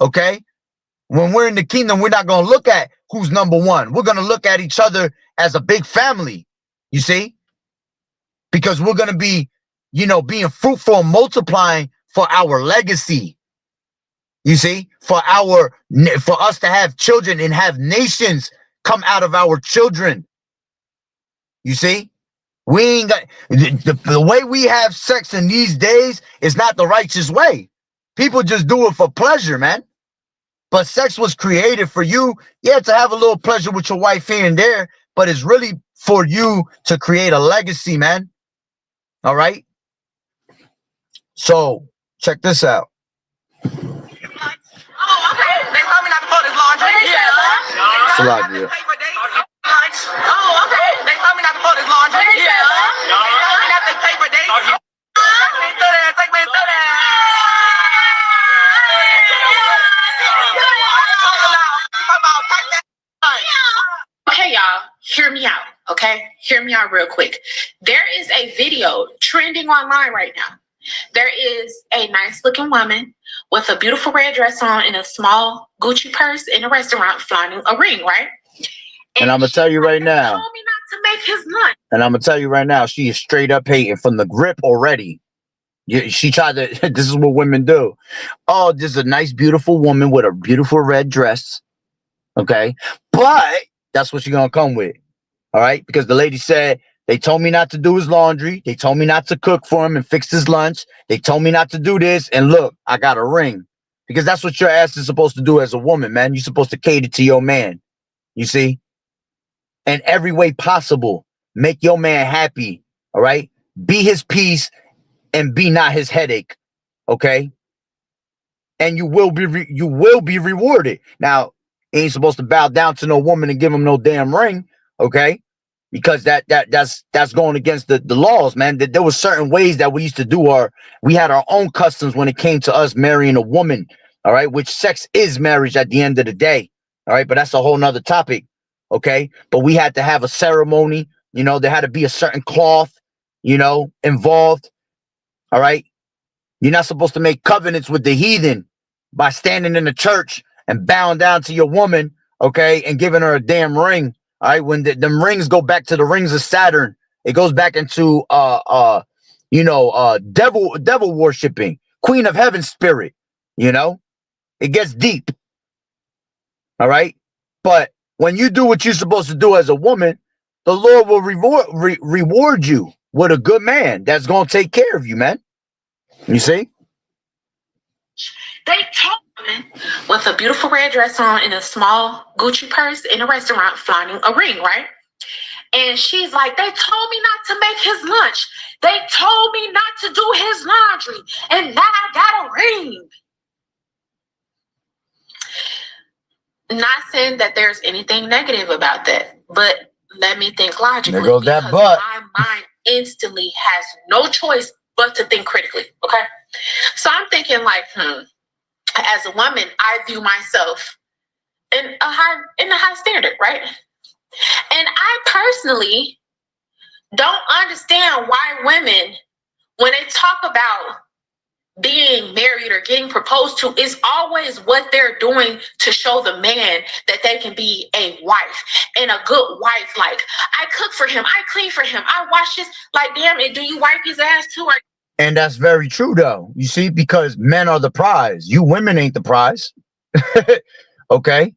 Okay. When we're in the kingdom, we're not going to look at who's number one. We're going to look at each other as a big family, you see, because we're going to be, you know, being fruitful and multiplying for our legacy. You see, for us to have children and have nations come out of our children. You see, we ain't got the way we have sex in these days is not the righteous way. People just do it for pleasure, man. But sex was created for you, yeah, to have a little pleasure with your wife here and there, but it's really for you to create a legacy, man. All right. So check this out. Oh, okay. They told me not to put this laundry. Yeah. It's a lot, yeah. Oh, okay. They told me not to put this laundry. Yeah. They told me not to pay for dates. Take me through there. Take me through there. Okay, y'all, hear me out, okay? Hear me out real quick. There is a video trending online right now. There is a nice-looking woman with a beautiful red dress on and a small Gucci purse in a restaurant flaunting a ring, right? And I'm going to tell you right now. Told me not to make his lunch. And I'm going to tell you right now, she is straight up hating from the grip already. She tried to, this is what women do. Oh, this is a nice, beautiful woman with a beautiful red dress. Okay. But that's what she's going to come with. All right. Because the lady said, they told me not to do his laundry. They told me not to cook for him and fix his lunch. They told me not to do this. And look, I got a ring. Because that's what your ass is supposed to do as a woman, man. You're supposed to cater to your man. You see? In every way possible. Make your man happy. All right. Be his peace and be not his headache. Okay. And you will be rewarded. Now, he ain't supposed to bow down to no woman and give him no damn ring. Okay. Because that's going against the laws, man. There were certain ways that we used to do we had our own customs when it came to us marrying a woman. All right. Which sex is marriage at the end of the day. All right. But that's a whole nother topic. Okay. But we had to have a ceremony. You know, there had to be a certain cloth, you know, involved. All right. You're not supposed to make covenants with the heathen by standing in the church and bowing down to your woman. Okay. And giving her a damn ring. All right. When them rings go back to the rings of Saturn, it goes back into, devil worshiping, Queen of Heaven spirit, you know, it gets deep. All right. But when you do what you're supposed to do as a woman, the Lord will reward you with a good man that's going to take care of you, man. You see? They told me with a beautiful red dress on and a small Gucci purse in a restaurant flaunting a ring, right? And she's like, they told me not to make his lunch. They told me not to do his laundry. And now I got a ring. Not saying that there's anything negative about that, but let me think logically. There goes that butt. My mind instantly has no choice but to think critically, okay? So I'm thinking like, as a woman, I view myself in a high standard, right? And I personally don't understand why women, when they talk about being married or getting proposed to, is always what they're doing to show the man that they can be a wife and a good wife. Like, I cook for him, I clean for him, I wash his, like, damn it, do you wipe his ass too? And that's very true, though. You see, because men are the prize. You women ain't the prize. Okay.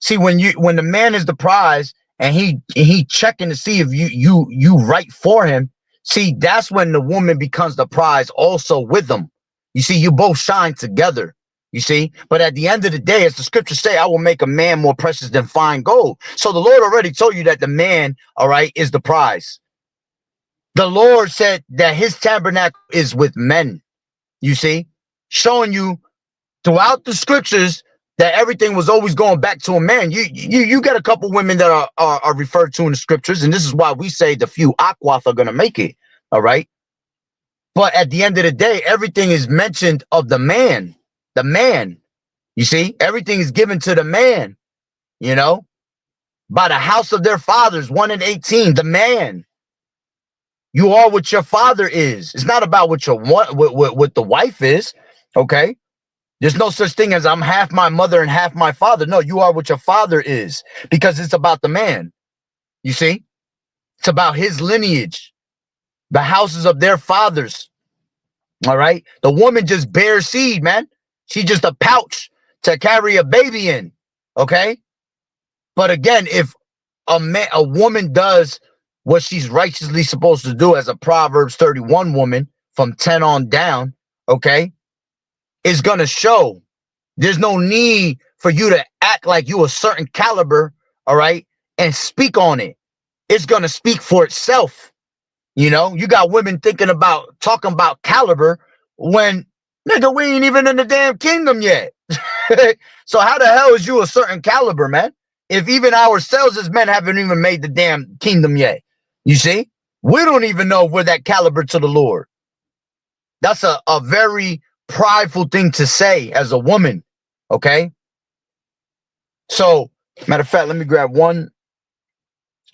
See, when the man is the prize and he checking to see if you right for him. See, that's when the woman becomes the prize also with them. You see, you both shine together. You see, but at the end of the day, as the scriptures say, I will make a man more precious than fine gold. So the Lord already told you that the man, all right, is the prize. The Lord said that his tabernacle is with men, you see, showing you throughout the scriptures that everything was always going back to a man. You got a couple women that are referred to in the scriptures, and this is why we say the few Aquath are going to make it, all right? But at the end of the day, everything is mentioned of the man, you see, everything is given to the man, you know, by the house of their fathers. 1 and 18. The man, you are what your father is. It's not about what your what the wife is. Okay. There's no such thing as I'm half my mother and half my father. No, you are what your father is, because it's about the man. You see, it's about his lineage, the houses of their fathers. All right. The woman just bears seed, man. She's just a pouch to carry a baby in. Okay. But again, if a woman does what she's righteously supposed to do as a Proverbs 31 woman from 10 on down, okay, it's going to show. There's no need for you to act like you a certain caliber, all right, and speak on it. It's going to speak for itself. You know, you got women talking about caliber when, nigga, we ain't even in the damn kingdom yet. So how the hell is you a certain caliber, man? If even ourselves as men haven't even made the damn kingdom yet. You see? We don't even know if we're that caliber to the Lord. That's a very prideful thing to say as a woman. Okay? So, matter of fact, let me grab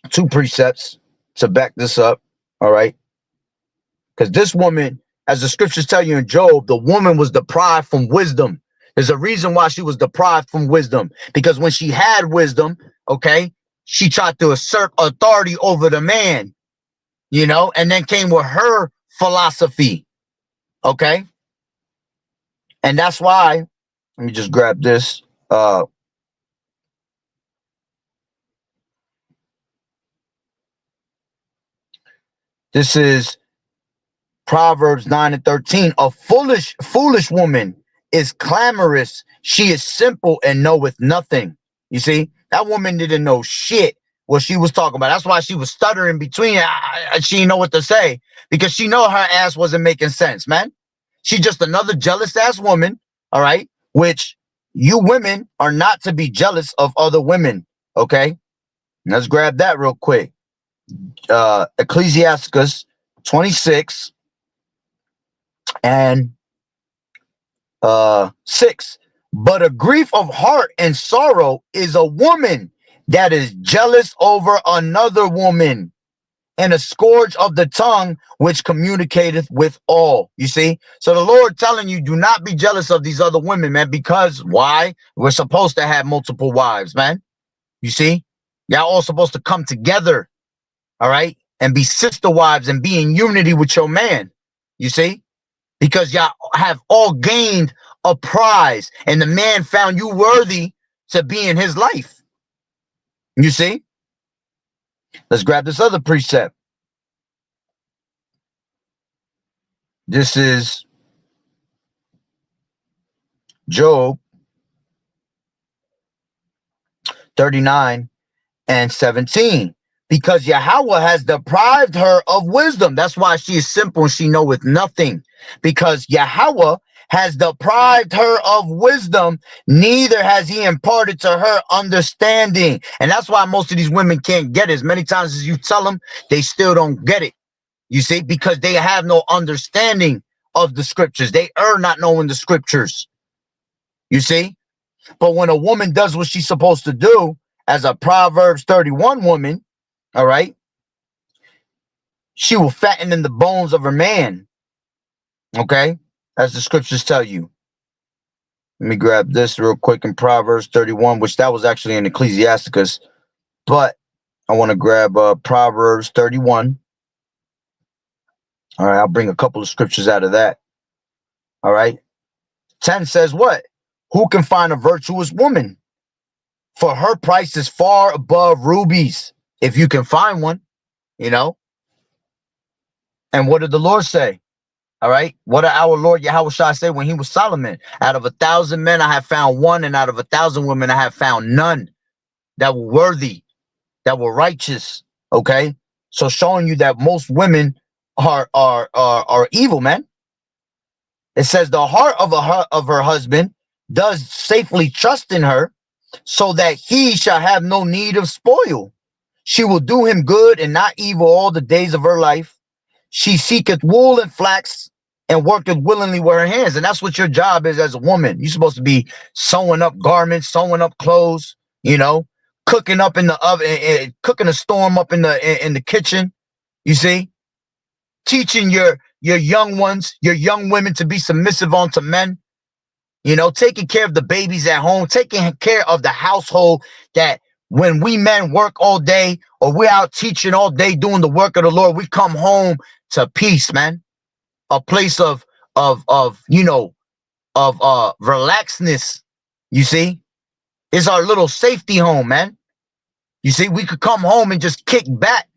2 precepts to back this up. All right? Because this woman, as the scriptures tell you in Job, the woman was deprived from wisdom. There's a reason why she was deprived from wisdom. Because when she had wisdom, okay, she tried to assert authority over the man, you know, and then came with her philosophy. Okay. And that's why, let me just grab this. This is Proverbs 9:13. A foolish woman is clamorous. She is simple and knoweth nothing. You see, that woman didn't know shit what she was talking about. That's why she was stuttering between. She didn't know what to say, because she know her ass wasn't making sense, man. She's just another jealous ass woman. All right, which you women are not to be jealous of other women. Okay, let's grab that real quick. Ecclesiasticus 26 and 6. But a grief of heart and sorrow is a woman that is jealous over another woman, and a scourge of the tongue which communicateth with all. You see? So the Lord telling you, do not be jealous of these other women, man, because why? We're supposed to have multiple wives, man. You see? Y'all all supposed to come together, all right, and be sister wives and be in unity with your man. You see? Because y'all have all gained a prize, and the man found you worthy to be in his life. You see? Let's grab this other precept. This is Job 39 and 17. Because Yahweh has deprived her of wisdom. That's why she is simple and she knoweth nothing. Because Yahweh has deprived her of wisdom, neither has he imparted to her understanding. And that's why most of these women can't get it. As many times as you tell them, they still don't get it. You see, because they have no understanding of the scriptures. They are not knowing the scriptures. You see? But when a woman does what she's supposed to do as a Proverbs 31 woman, all right, she will fatten in the bones of her man. Okay? As the scriptures tell you. Let me grab this real quick in Proverbs 31, which that was actually in Ecclesiasticus. But I want to grab Proverbs 31. All right, I'll bring a couple of scriptures out of that. All right. 10 says what? Who can find a virtuous woman? For her price is far above rubies, if you can find one, you know. And what did the Lord say? All right. What did our Lord Yahawashi say when he was Solomon? Out of 1,000 men, I have found one, and out of 1,000 women, I have found none that were worthy, that were righteous. Okay. So showing you that most women are evil, man. It says the heart of her husband does safely trust in her, so that he shall have no need of spoil. She will do him good and not evil all the days of her life. She seeketh wool and flax and worketh willingly with her hands. And that's what your job is as a woman. You're supposed to be sewing up garments, sewing up clothes, you know, cooking up in the oven, cooking a storm up in the kitchen. You see, teaching your young ones, your young women to be submissive unto men. You know, taking care of the babies at home, taking care of the household. That when we men work all day or we're out teaching all day doing the work of the Lord, we come home to peace, man. A place of you know, of relaxedness. You see, it's our little safety home, man. You see, we could come home and just kick back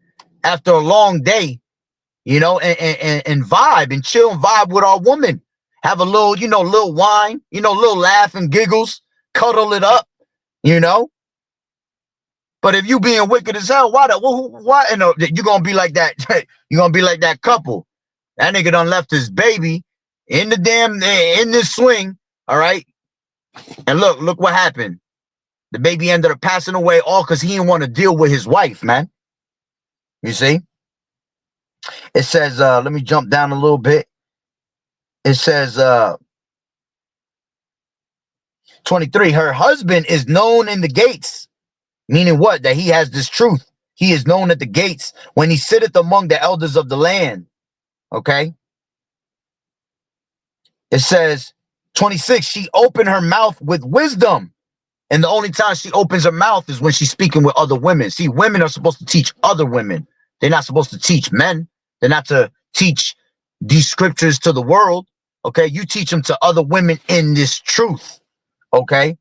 after a long day, you know, and vibe and chill and vibe with our woman. Have a little, you know, little wine, you know, little laugh and giggles, cuddle it up, you know. But if you being wicked as hell, why you know, you're gonna be like that. You're gonna be like that couple. That nigga done left his baby in the damn in this swing. All right. And look what happened. The baby ended up passing away all because he didn't want to deal with his wife, man. You see? It says, let me jump down a little bit. It says 23, her husband is known in the gates. Meaning what? That he has this truth. He is known at the gates when he sitteth among the elders of the land. Okay. It says 26, she opened her mouth with wisdom. And the only time she opens her mouth is when she's speaking with other women. See, women are supposed to teach other women. They're not supposed to teach men. They're not to teach these scriptures to the world. Okay. You teach them to other women in this truth. Okay.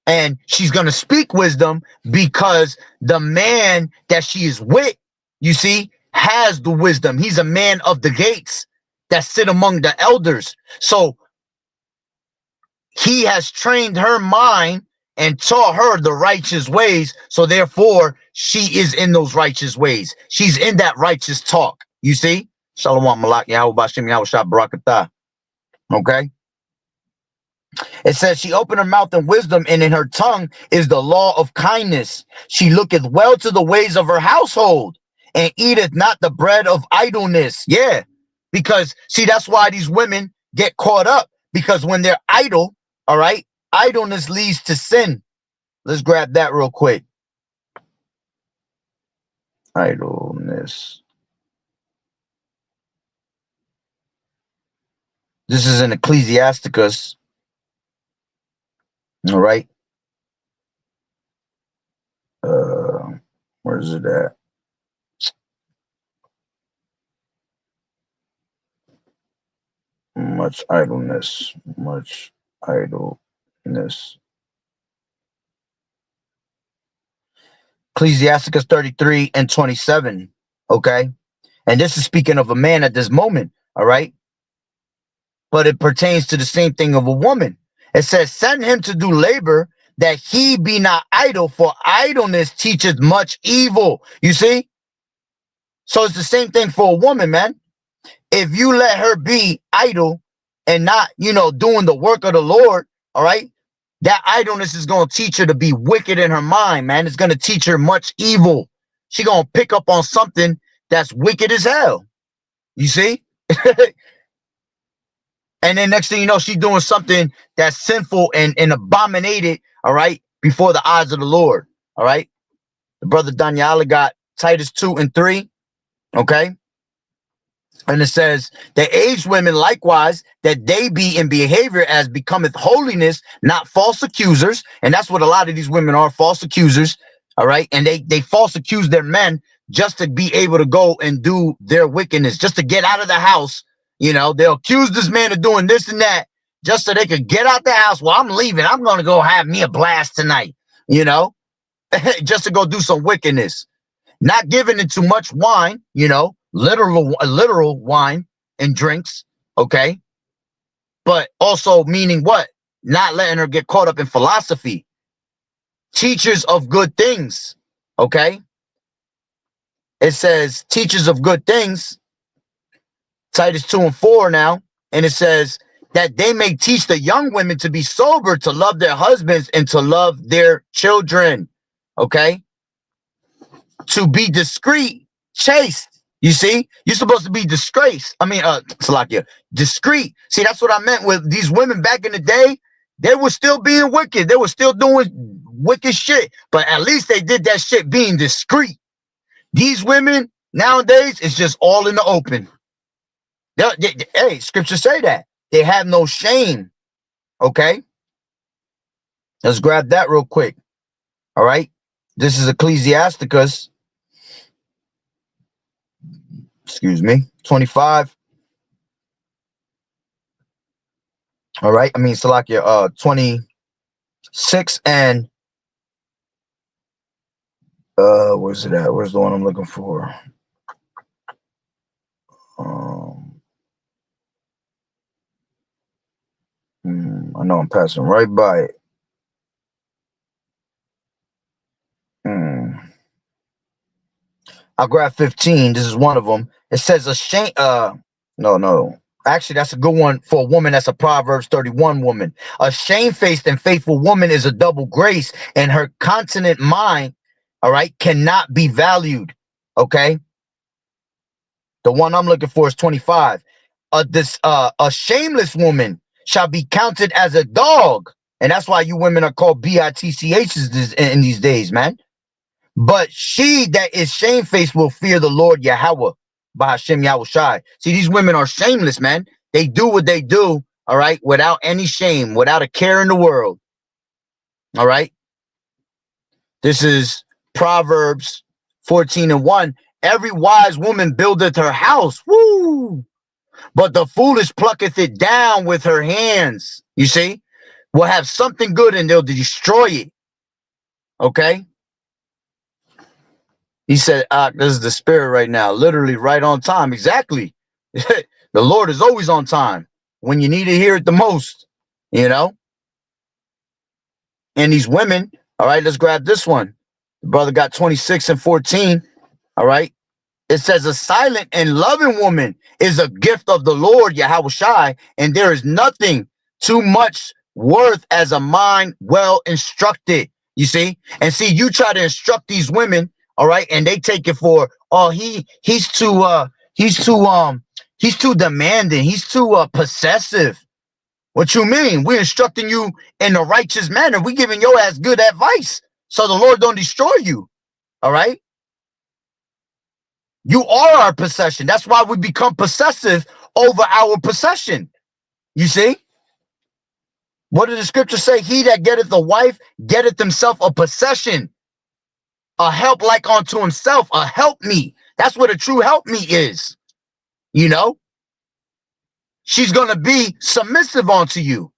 And she's going to speak wisdom because the man that she is with, you see, has the wisdom. He's a man of the gates that sit among the elders. So he has trained her mind and taught her the righteous ways. So therefore, she is in those righteous ways. She's in that righteous talk. You see? Shalom Malak YAHAWAH'S Barakatah. Okay? It says she opened her mouth in wisdom, and in her tongue is the law of kindness. She looketh well to the ways of her household, and eateth not the bread of idleness. Yeah, because see, that's why these women get caught up, because when they're idle, all right, idleness leads to sin. Let's grab that real quick. Idleness. This is in Ecclesiasticus. All right. Where is it at? Much idleness. Ecclesiasticus 33 and 27. Okay. And this is speaking of a man at this moment. All right. But it pertains to the same thing of a woman. It says, send him to do labor that he be not idle, for idleness teacheth much evil. You see? So it's the same thing for a woman, man. If you let her be idle and not, you know, doing the work of the Lord, all right, that idleness is going to teach her to be wicked in her mind, man. It's going to teach her much evil. She's going to pick up on something that's wicked as hell. You see? And then next thing you know, she's doing something that's sinful and abominated, all right, before the eyes of the Lord, all right? The brother Daniela got Titus 2 and 3, okay? And it says, the aged women likewise, that they be in behavior as becometh holiness, not false accusers. And that's what a lot of these women are, false accusers, all right? And they false accuse their men just to be able to go and do their wickedness, just to get out of the house. You know, they'll accuse this man of doing this and that just so they could get out the house. Well, I'm leaving. I'm going to go have me a blast tonight, you know, just to go do some wickedness. Not giving it too much wine, you know, literal wine and drinks, okay? But also meaning what? Not letting her get caught up in philosophy. Teachers of good things, okay? It says teachers of good things. Titus 2 and 4 now, and it says that they may teach the young women to be sober, to love their husbands, and to love their children. Okay? To be discreet, chaste. You see? You're supposed to be disgraced. Salakia, discreet. See, that's what I meant with these women back in the day. They were still being wicked. They were still doing wicked shit, but at least they did that shit being discreet. These women nowadays, it's just all in the open. Hey, scriptures say that. They have no shame. Okay? Let's grab that real quick. All right? This is Ecclesiasticus. Excuse me. 25. All right? I mean, Salakia, 26 and where's it at? Where's the one I'm looking for? I know I'm passing right by it. I'll grab 15. This is one of them. It says a shame. No. Actually, that's a good one for a woman. That's a Proverbs 31 woman. A shamefaced and faithful woman is a double grace, and her continent mind, all right, cannot be valued. Okay. The one I'm looking for is 25. A shameless woman shall be counted as a dog. And that's why you women are called bitchs in these days, man. But she that is shamefaced will fear the Lord Yahweh by Hashem Yahushai. See, these women are shameless, man. They do what they do, all right, without any shame, without a care in the world. All right. This is Proverbs 14:1. Every wise woman buildeth her house. Woo! But the foolish plucketh it down with her hands. You see? Will have something good and they'll destroy it. Okay? He said, this is the spirit right now. Literally right on time. Exactly. The Lord is always on time when you need to hear it the most. You know? And these women, all right, let's grab this one. The brother got 26 and 14. All right. It says a silent and loving woman is a gift of the Lord Yahushai, and there is nothing too much worth as a mind well instructed. You see? And see, you try to instruct these women, all right, and they take it for, oh, he's too demanding, he's too possessive. What you mean? We're instructing you in a righteous manner. We're giving your ass good advice so the Lord don't destroy you. All right? You are our possession. That's why we become possessive over our possession. You see? What did the scripture say? He that getteth a wife getteth himself a possession, a help like unto himself, a help me. That's what a true help me is. You know? She's going to be submissive unto you.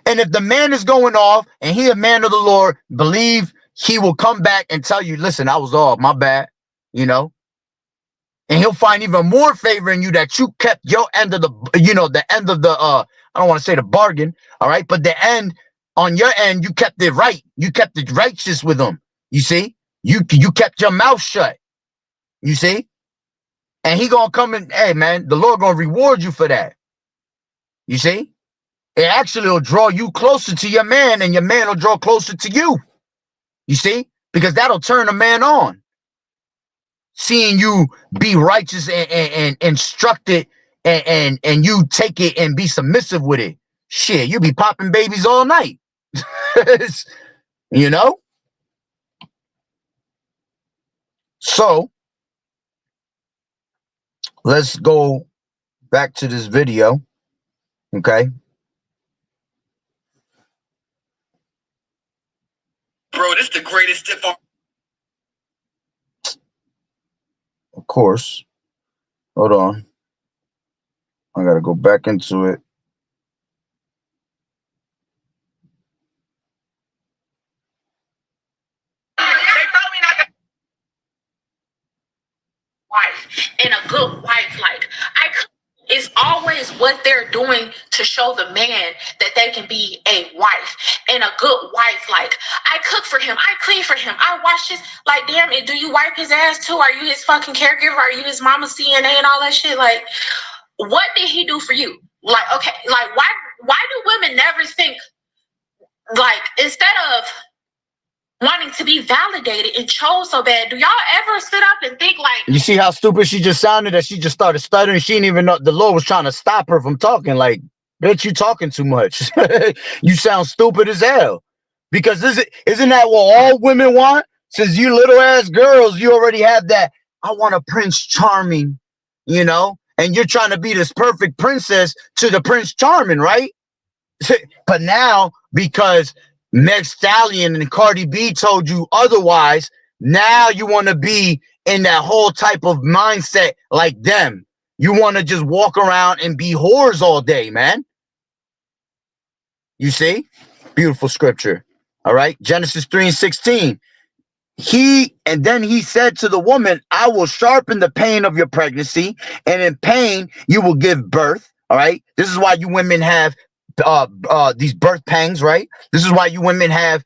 And if the man is going off and he a man of the Lord, believe he will come back and tell you, listen, I was off, my bad, you know? And he'll find even more favor in you that you kept your end of the, the end of the, I don't want to say the bargain, all right? But the end, on your end, you kept it right. You kept it righteous with him, you see? You kept your mouth shut, you see? And he gonna come and, hey, man, the Lord gonna reward you for that, you see? It actually will draw you closer to your man, and your man will draw closer to you. You see? Because that'll turn a man on. Seeing you be righteous and instructed and you take it and be submissive with it. Shit, you be popping babies all night. You know? So, let's go back to this video. Okay? Bro, this is the greatest tip on. Of course. Hold on. I gotta go back into it. Wife and a good wife, it's always what they're doing to show the man that they can be a wife. And a good wife, I cook for him, I clean for him, I wash his, damn it, do you wipe his ass too? Are you his fucking caregiver? Are you his mama CNA and all that shit? What did he do for you? Why do women never think, instead of wanting to be validated and chose so bad, do y'all ever sit up and think you see how stupid she just sounded, that she just started stuttering? She didn't even know the Lord was trying to stop her from talking. Bitch, you talking too much. You sound stupid as hell. Because isn't that what all women want? Since you little ass girls, you already have that. I want a Prince Charming, you know, and you're trying to be this perfect princess to the Prince Charming, right? But now, because Meg Stallion and Cardi B told you otherwise, now you want to be in that whole type of mindset like them. You want to just walk around and be whores all day, man. You see? Beautiful scripture. All right. Genesis 3:16. Then he said to the woman, I will sharpen the pain of your pregnancy, and in pain you will give birth. All right. This is why you women have these birth pangs, right? This is why you women have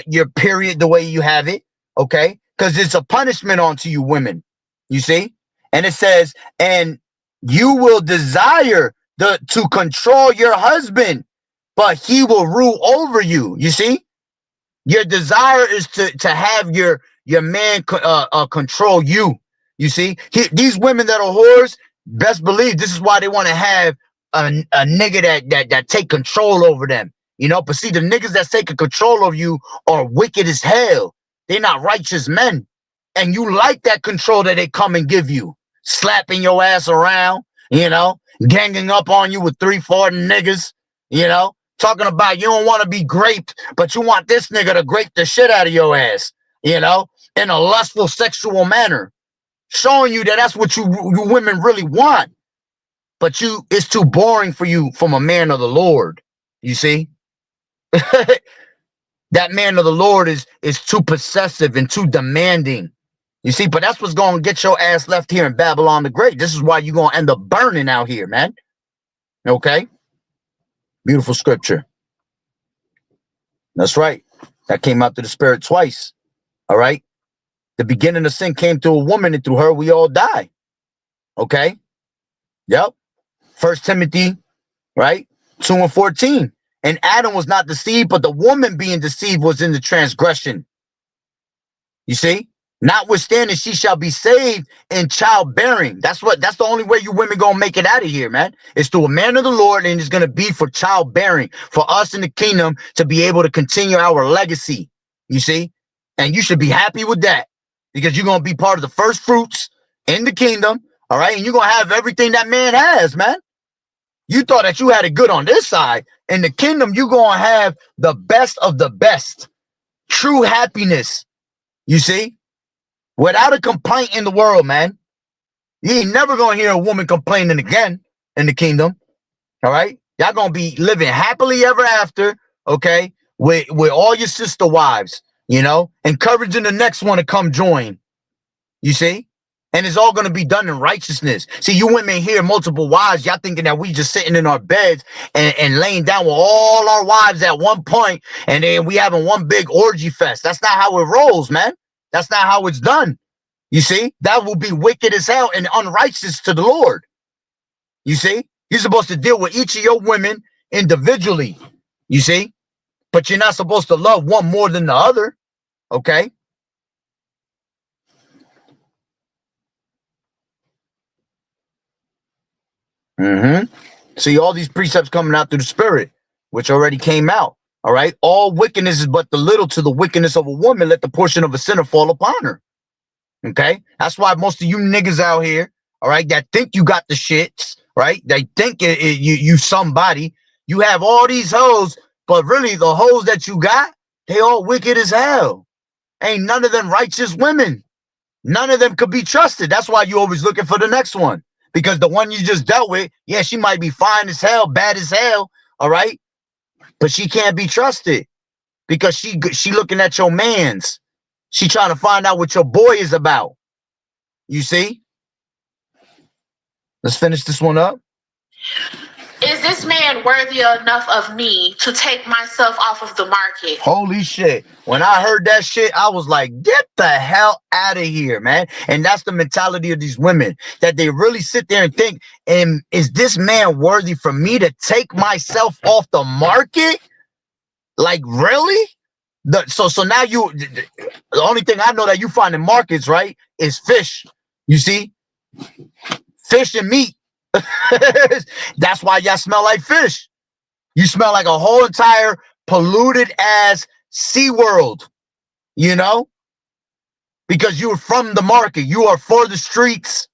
your period the way you have it. Okay. Because it's a punishment onto you women. You see? And it says, and you will desire to control your husband, but he will rule over you. You see? Your desire is to have your man control you. You see, these women that are whores, best believe this is why they want to have a nigga that take control over them. You know, but see, the niggas that's taking control of you are wicked as hell. They're not righteous men, and you like that control that they come and give you, slapping your ass around. You know, ganging up on you with 3-4 niggas. You know. Talking about you don't want to be graped, but you want this nigga to grape the shit out of your ass, you know, in a lustful sexual manner, showing you that that's what you women really want. But it's too boring for you from a man of the Lord. You see, that man of the Lord is too possessive and too demanding. You see, but that's what's going to get your ass left here in Babylon the Great. This is why you're going to end up burning out here, man. Okay. Beautiful scripture. That's right. That came out to the spirit twice. All right. The beginning of sin came through a woman, and through her we all die. Okay. Yep. 1 Timothy, right? 2:14. And Adam was not deceived, but the woman being deceived was in the transgression. You see? Notwithstanding, she shall be saved in childbearing. That's the only way you women gonna make it out of here, man. It's through a man of the Lord, and it's gonna be for childbearing, for us in the kingdom to be able to continue our legacy. You see? And you should be happy with that, because you're gonna be part of the first fruits in the kingdom, all right? And you're gonna have everything that man has, man. You thought that you had it good on this side. In the kingdom, you're gonna have the best of the best. True happiness. You see? Without a complaint in the world, man. You ain't never gonna hear a woman complaining again in the kingdom. All right? Y'all gonna be living happily ever after, okay? With all your sister wives, you know, encouraging the next one to come join. You see? And it's all gonna be done in righteousness. See, you women hear multiple wives, y'all thinking that we just sitting in our beds and laying down with all our wives at one point, and then we having one big orgy fest. That's not how it rolls, man. That's not how it's done. You see, that will be wicked as hell and unrighteous to the Lord. You see, you're supposed to deal with each of your women individually. You see, but you're not supposed to love one more than the other. Okay. See, all these precepts coming out through the spirit, which already came out. All right. All wickedness is but the little to the wickedness of a woman. Let the portion of a sinner fall upon her. Okay. That's why most of you niggas out here, all right, that think you got the shits, right? They think you somebody. You have all these hoes, but really the hoes that you got, they all wicked as hell. Ain't none of them righteous women. None of them could be trusted. That's why you always looking for the next one. Because the one you just dealt with, yeah, she might be fine as hell, bad as hell, all right? But she can't be trusted because she looking at your mans. She trying to find out what your boy is about. You see? Let's finish this one up. Is this man worthy enough of me to take myself off of the market? Holy shit. When I heard that shit, I was like, get the hell out of here, man. And that's the mentality of these women, that they really sit there and think, is this man worthy for me to take myself off the market? Like, really? So now the only thing I know that you find in markets, right, is fish. You see? Fish and meat. That's why y'all smell like fish. You smell like a whole entire polluted ass SeaWorld, you know, because you are from the market. You are for the streets.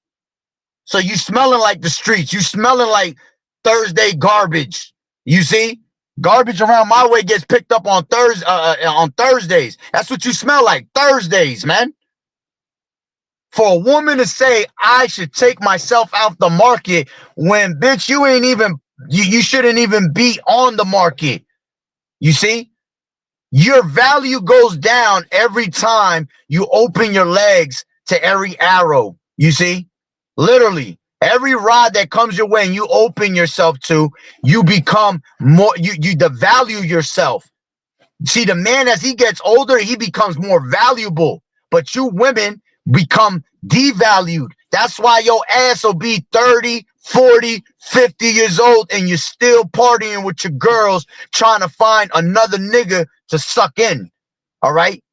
So you smelling like the streets. You smelling like Thursday garbage. You see? Garbage around my way gets picked up on Thursdays. That's what you smell like. Thursdays, man. For a woman to say I should take myself out the market when, bitch, you ain't even, you shouldn't even be on the market. You see? Your value goes down every time you open your legs to every arrow. You see? Literally, every rod that comes your way and you open yourself to, you become more, you devalue yourself. See, the man, as he gets older, he becomes more valuable. But you women become devalued. That's why your ass will be 30, 40, 50 years old and you're still partying with your girls trying to find another nigga to suck in. All right?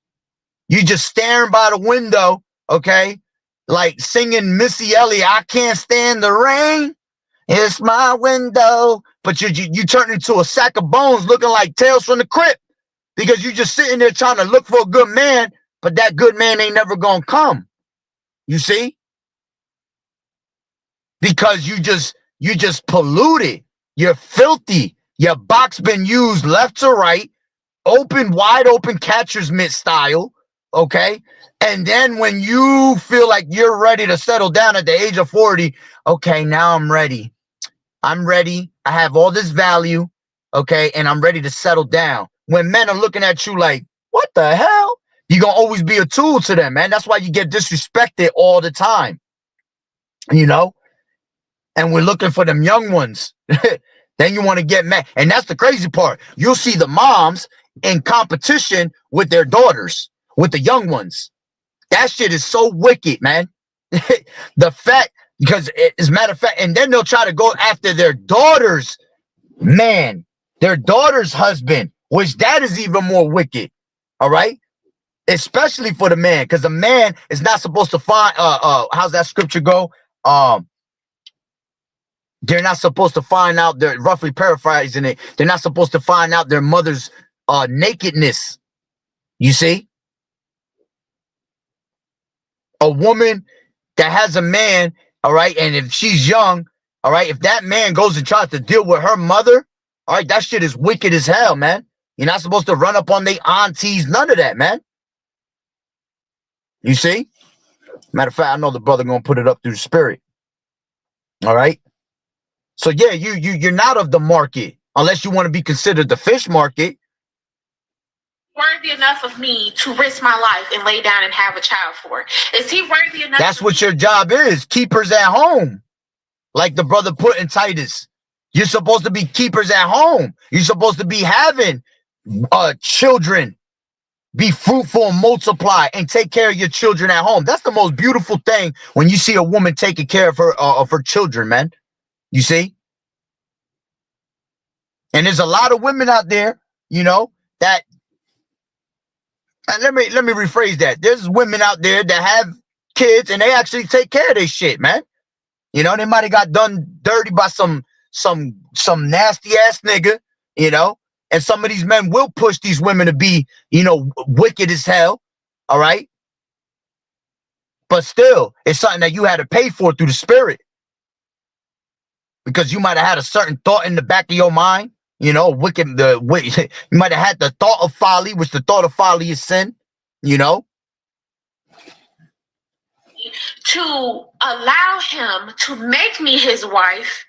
You just staring by the window, okay? Like singing Missy Elliott, I can't stand the rain. It's my window. But you turn into a sack of bones looking like Tales from the Crypt. Because you just sitting there trying to look for a good man, but that good man ain't never gonna come. You see? Because you just polluted. You're filthy. Your box been used left to right, wide open catcher's mitt style. Okay. And then when you feel like you're ready to settle down at the age of 40, okay, now I'm ready. I'm ready. I have all this value. Okay. And I'm ready to settle down. When men are looking at you like, what the hell? You're going to always be a tool to them, man. That's why you get disrespected all the time. You know? And we're looking for them young ones. Then you want to get mad. And that's the crazy part. You'll see the moms in competition with their daughters, with the young ones. That shit is so wicked, man. The fact, because as a matter of fact, and then they'll try to go after their daughter's man, their daughter's husband, which that is even more wicked. All right. Especially for the man, because the man is not supposed to find how's that scripture go? They're not supposed to find out, they're roughly paraphrasing it. They're not supposed to find out their mother's nakedness. You see? A woman that has a man, all right, and if she's young, all right, if that man goes and tries to deal with her mother, all right, that shit is wicked as hell, man. You're not supposed to run up on their aunties, none of that, man. You see? Matter of fact, I know the brother gonna put it up through the spirit. All right. So yeah, you're not of the market unless you want to be considered the fish market. Worthy enough of me to risk my life and lay down and have a child for? Is he worthy enough? That's what your job is. Keepers at home. Like the brother put in Titus. You're supposed to be keepers at home. You're supposed to be having children. Be fruitful and multiply and take care of your children at home. That's the most beautiful thing when you see a woman taking care of her children, man. You see? And there's a lot of women out there, you know, that let me rephrase that. There's women out there that have kids and they actually take care of their shit, man. You know, they might have got done dirty by some nasty ass nigga, you know, and some of these men will push these women to be, you know, wicked as hell. All right. But still, it's something that you had to pay for through the spirit. Because you might have had a certain thought in the back of your mind, you know, you might have had the thought of folly, which the thought of folly is sin, you know. To allow him to make me his wife,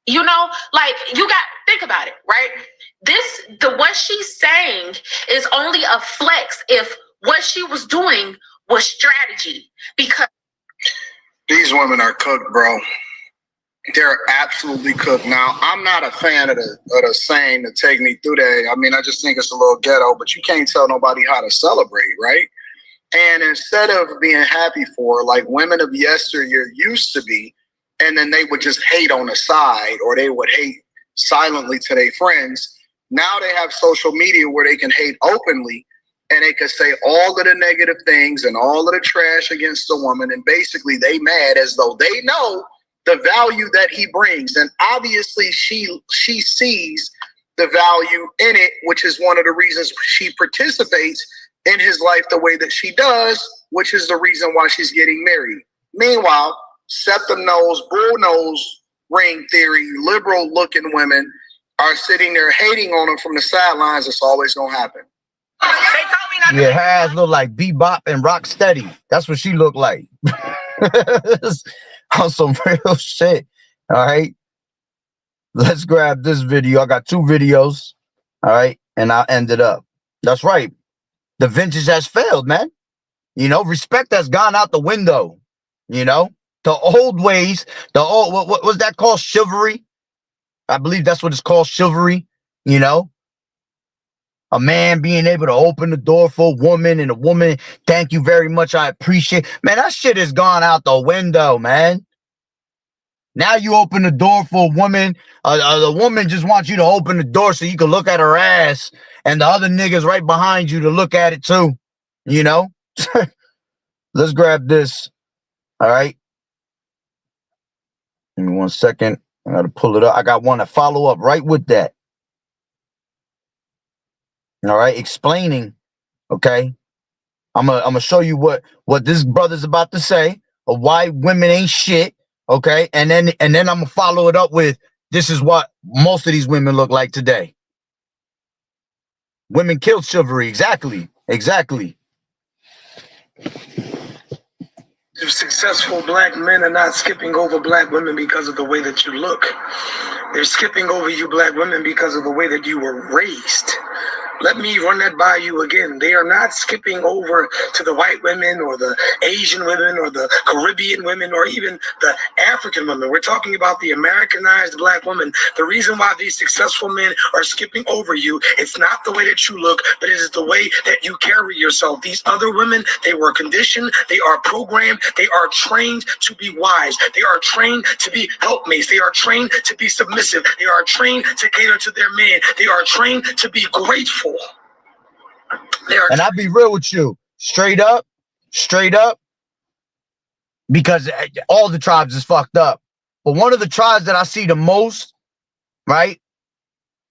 you know, like you got think about it, right? What she's saying is only a flex if what she was doing was strategy, because these women are cooked, bro. They're absolutely cooked. Now, I'm not a fan of the saying to take me through that. I mean, I just think it's a little ghetto, but you can't tell nobody how to celebrate, right? And instead of being happy for her, like women of yesteryear used to be, and then they would just hate on the side, or they would hate silently to their friends. Now they have social media where they can hate openly, and they can say all of the negative things and all of the trash against the woman, and basically they mad as though they know the value that he brings. And obviously she sees the value in it, which is one of the reasons she participates in his life the way that she does, which is the reason why she's getting married. Meanwhile, set the nose, bull nose ring theory, liberal looking women are sitting there hating on him from the sidelines. It's always gonna happen. Yeah, her ass look like Bebop and Rocksteady. That's what she looked like. On some real shit. All right. Let's grab this video. I got two videos. All right. And I'll end it up. That's right. The vintage has failed, man. You know, respect has gone out the window. You know, the old ways, the old, what was that called? Chivalry. I believe that's what it's called. Chivalry. You know, a man being able to open the door for a woman and a woman, thank you very much, I appreciate. Man, that shit has gone out the window, man. Now you open the door for a woman. The woman just wants you to open the door so you can look at her ass, and the other niggas right behind you to look at it too. You know? Let's grab this. All right. Give me 1 second. I gotta pull it up. I got one to follow up right with that. All right, explaining. Okay. I'm gonna show you what this brother's about to say of why women ain't shit. Okay, and then I'm gonna follow it up with this is what most of these women look like today. Women killed chivalry. Exactly. Successful black men are not skipping over black women because of the way that you look. They're skipping over you black women because of the way that you were raised. Let me run that by you again. They are not skipping over to the white women or the Asian women or the Caribbean women or even the African women. We're talking about the Americanized black woman. The reason why these successful men are skipping over you, it's not the way that you look, but it is the way that you carry yourself. These other women, they were conditioned, they are programmed, they are trained to be wise. They are trained to be helpmates. They are trained to be submissive. They are trained to cater to their man. They are trained to be grateful. And I'll be real with you, straight up, because all the tribes is fucked up. But one of the tribes that I see the most, right,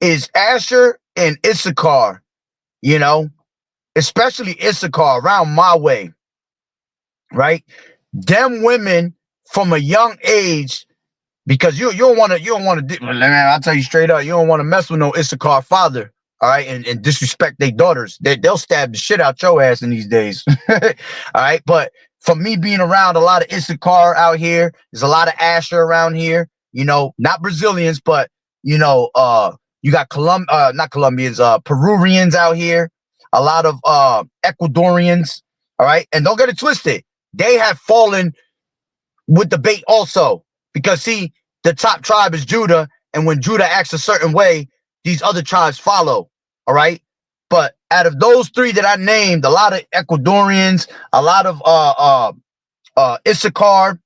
is Asher and Issachar, you know, especially Issachar around my way, right? Them women from a young age, because you don't want to, man, I'll tell you straight up, you don't want to mess with no Issachar father. All right, and disrespect their daughters. They'll stab the shit out your ass in these days. All right, but for me being around a lot of Issachar out here, there's a lot of Asher around here. You know, not Brazilians, but you know, you got not Colombians, Peruvians out here. A lot of Ecuadorians. All right, and don't get it twisted. They have fallen with the bait also, because see, the top tribe is Judah, and when Judah acts a certain way, these other tribes follow. All right, but out of those three that I named, a lot of Ecuadorians, a lot of Issachar,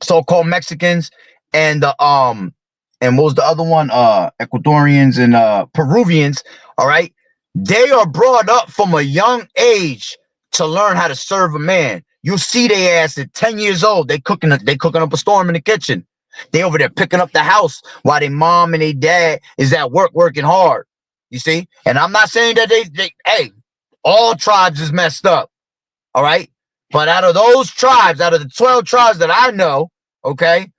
so-called Mexicans, and and what was the other one? Ecuadorians and Peruvians. All right, they are brought up from a young age to learn how to serve a man. You'll see their ass at 10 years old. They cooking up a storm in the kitchen. They over there picking up the house while their mom and their dad is at work working hard. You see? And I'm not saying that hey, all tribes is messed up. All right. But out of those tribes, out of the 12 tribes that I know, okay,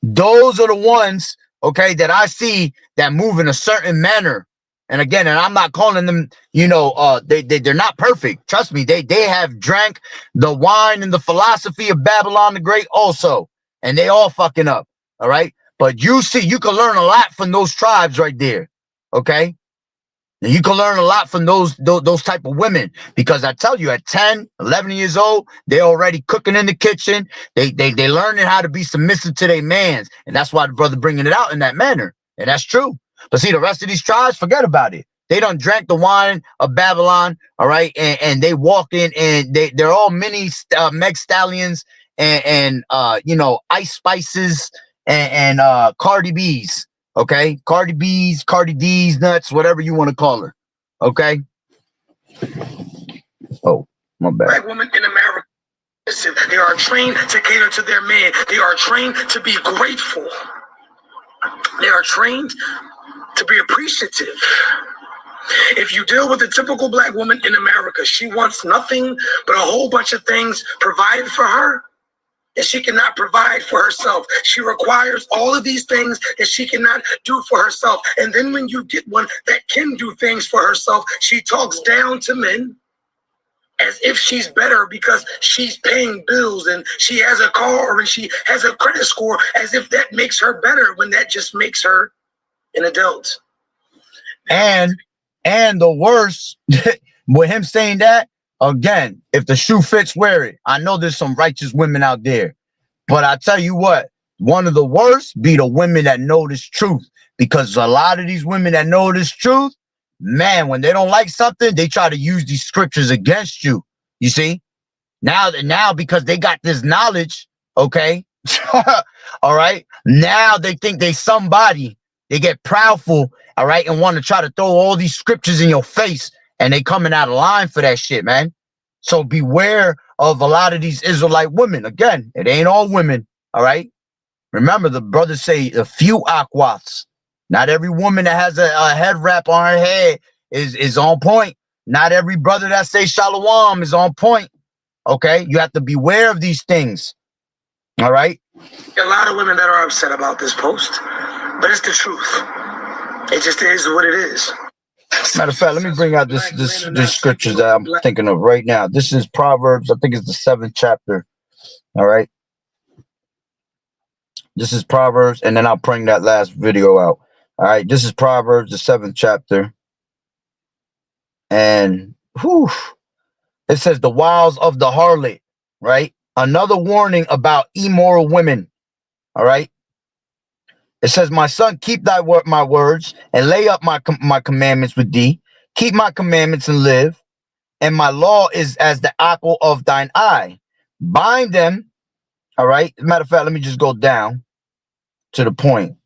those are the ones, okay, that I see that move in a certain manner. And again, and I'm not calling them, you know, they're not perfect. Trust me, they have drank the wine and the philosophy of Babylon the Great also. And they all fucking up. All right. But you see, you can learn a lot from those tribes right there. Okay. And you can learn a lot from those type of women, because I tell you, at 10, 11 years old, they're already cooking in the kitchen. They learning how to be submissive to their mans. And that's why the brother bringing it out in that manner. And that's true. But see, the rest of these tribes, forget about it. They done drank the wine of Babylon. All right. And they walk in and they're all mini Meg Stallions and you know, Ice Spices and Cardi B's. Okay, Cardi B's, Cardi D's nuts, whatever you want to call her. Okay. Oh, my bad. Black women in America, they are trained to cater to their man. They are trained to be grateful. They are trained to be appreciative. If you deal with a typical black woman in America, she wants nothing but a whole bunch of things provided for her, and she cannot provide for herself. She requires all of these things that she cannot do for herself. And then when you get one that can do things for herself, she talks down to men as if she's better because she's paying bills and she has a car and she has a credit score, as if that makes her better, when that just makes her an adult. And the worst, with him saying that, again, if the shoe fits, wear it. I know there's some righteous women out there, but I tell you what, one of the worst be the women that know this truth, because a lot of these women that know this truth, man, when they don't like something, they try to use these scriptures against you. You see, now because they got this knowledge, okay, all right, now they think they somebody. They get proudful, all right, and want to try to throw all these scriptures in your face, and they coming out of line for that shit, man. So beware of a lot of these Israelite women. Again, it ain't all women, all right? Remember, the brothers say a few YAHAWAH'S. Not every woman that has a head wrap on her head is on point. Not every brother that say shalom is on point, okay? You have to beware of these things, all right? A lot of women that are upset about this post, but it's the truth. It just is what it is. Matter of fact, let me bring out this scriptures that I'm thinking of right now. This is Proverbs, I think it's the 7th chapter. All right. This is Proverbs, and then I'll bring that last video out. All right, this is Proverbs, the 7th chapter. And whew, it says the wiles of the harlot, right? Another warning about immoral women. All right. It says, my son, keep my words and lay up my commandments with thee. Keep my commandments and live. And my law is as the apple of thine eye. Bind them. All right. As a matter of fact, let me just go down to the point.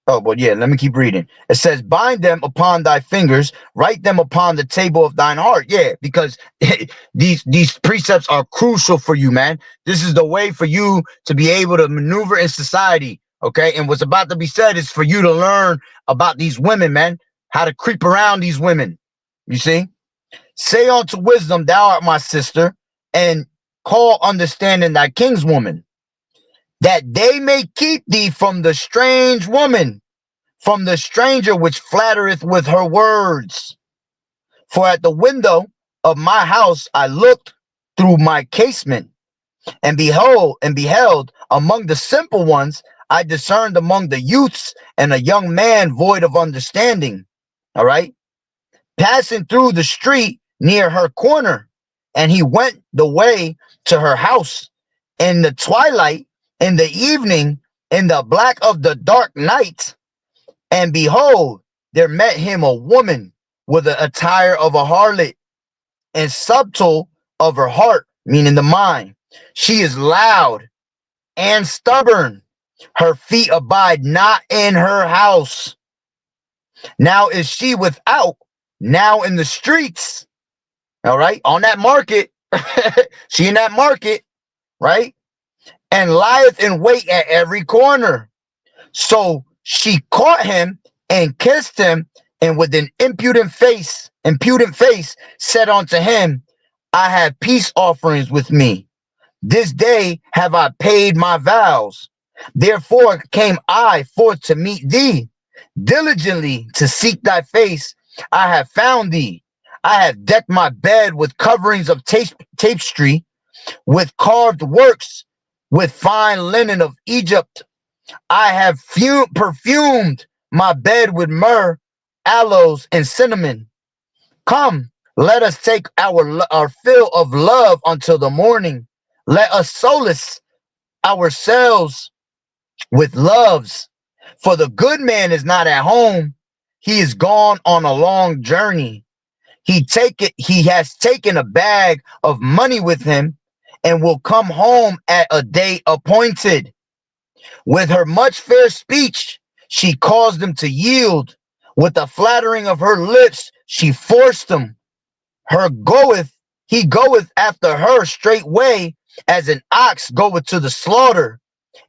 Oh, well, yeah, let me keep reading. It says, bind them upon thy fingers, write them upon the table of thine heart. Yeah, because these precepts are crucial for you, man. This is the way for you to be able to maneuver in society. Okay, and what's about to be said is for you to learn about these women, man, how to creep around these women. You see? Say unto wisdom, thou art my sister, and call understanding thy kinswoman, that they may keep thee from the strange woman, from the stranger which flattereth with her words. For at the window of my house I looked through my casement, and beheld among the simple ones, I discerned among the youths and a young man void of understanding. All right. Passing through the street near her corner, and he went the way to her house in the twilight, in the evening, in the black of the dark night. And behold, there met him a woman with the attire of a harlot, and subtle of her heart, meaning the mind. She is loud and stubborn. Her feet abide not in her house. Now is she without, now in the streets. All right, on that market. She in that market, right? And lieth in wait at every corner. So she caught him and kissed him, and with an impudent face said unto him, I have peace offerings with me. This day have I paid my vows. Therefore came I forth to meet thee. Diligently to seek thy face, I have found thee. I have decked my bed with coverings of tapestry, with carved works, with fine linen of Egypt. I have perfumed my bed with myrrh, aloes, and cinnamon. Come, let us take our fill of love until the morning. Let us solace ourselves with loves. For the good man is not at home. He is gone on a long journey. He has taken a bag of money with him, and will come home at a day appointed. With her much fair speech, she caused them to yield. With the flattering of her lips, she forced them. He goeth after her straightway, as an ox goeth to the slaughter,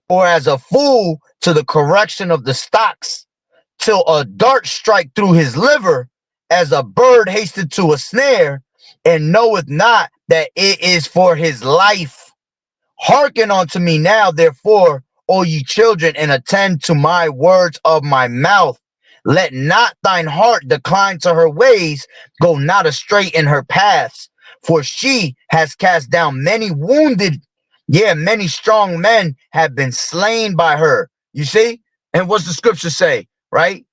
or as a fool to the correction of the stocks. till a dart strike through his liver, as a bird hasted to a snare, and knoweth not that it is for his life. Hearken unto me now, therefore, O ye children, and attend to my words of my mouth. Let not thine heart decline to her ways, go not astray in her paths. For she has cast down many wounded, many strong men have been slain by her. You see? And what's the scripture say, right?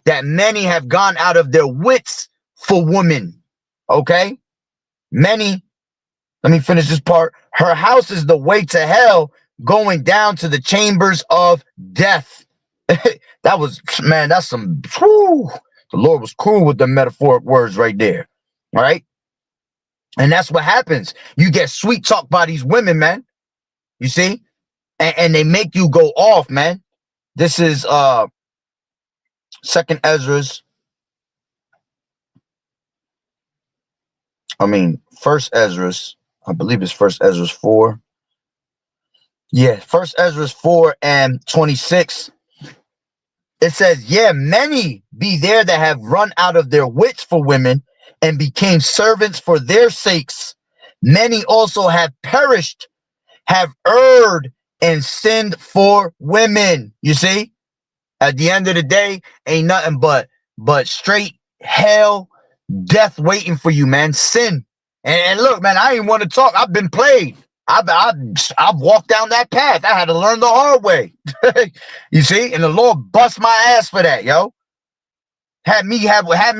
That many have gone out of their wits for women. Okay? Many, let me finish this part. Her house is the way to hell, going down to the chambers of death. That was, man, that's some, whew, the Lord was cool with the metaphoric words right there. All right? And that's what happens. You get sweet talk by these women, man. You see? And they make you go off, man. This is Second Ezra's. First Ezra's. I believe it's First Ezra's 4. Yeah, First Ezra's 4 and 26. It says, many be there that have run out of their wits for women and became servants for their sakes. Many also have perished, have erred, and sinned for women. You see? At the end of the day, ain't nothing but straight hell, death waiting for you, man. Sin. And look, man, I ain't want to talk. I've been played. I've walked down that path. I had to learn the hard way. You see? And the Lord bust my ass for that, yo. Had me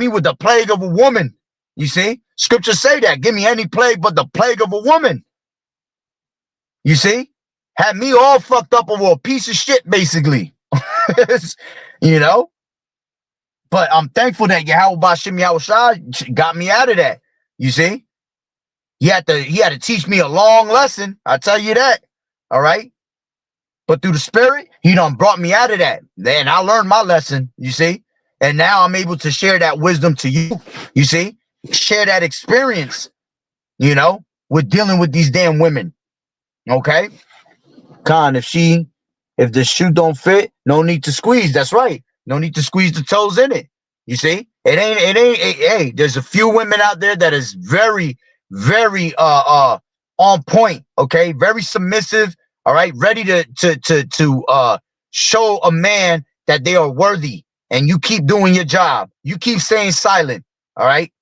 with the plague of a woman. You see? Scriptures say that. Give me any plague but the plague of a woman. You see? Had me all fucked up over a piece of shit, basically. You know? But I'm thankful that YAHAWAH'S got me out of that. You see? He had to teach me a long lesson. I tell you that. All right. But through the Spirit, he done brought me out of that. Then I learned my lesson, you see? And now I'm able to share that wisdom to you, you see? Share that experience, you know, with dealing with these damn women. Okay? Con, if the shoe don't fit, no need to squeeze. That's right. No need to squeeze the toes in it. You see? Hey, there's a few women out there that is very, very on point, okay? Very submissive, all right? Ready to show a man that they are worthy. And you keep doing your job. You keep staying silent, all right?